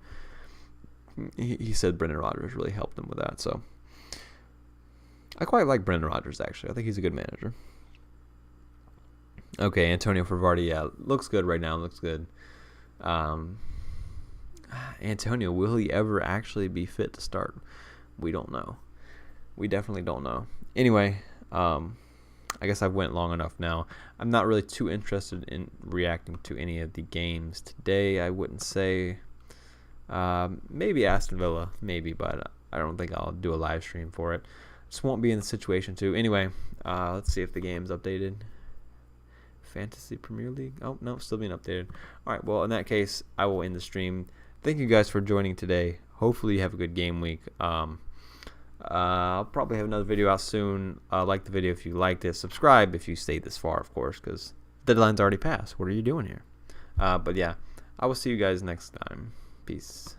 He said Brendan Rodgers really helped him with that, so I quite like Brendan Rodgers, actually. I think he's a good manager. Okay, Antonio for Vardy, yeah, looks good right now. Looks good. Antonio, will he ever actually be fit to start? We don't know. We definitely don't know. Anyway, I guess I've went long enough now. I'm not really too interested in reacting to any of the games today. I wouldn't say. Maybe Aston Villa, maybe, but I don't think I'll do a live stream for it. Just won't be in the situation to. Anyway, let's see if the game's updated. Fantasy Premier League. Oh, no, still being updated. All right, well, in that case, I will end the stream. Thank you guys for joining today. Hopefully you have a good game week. I'll probably have another video out soon. Like the video if you liked it. Subscribe if you stayed this far, of course, because the deadline's already passed. What are you doing here? But yeah, I will see you guys next time. Peace.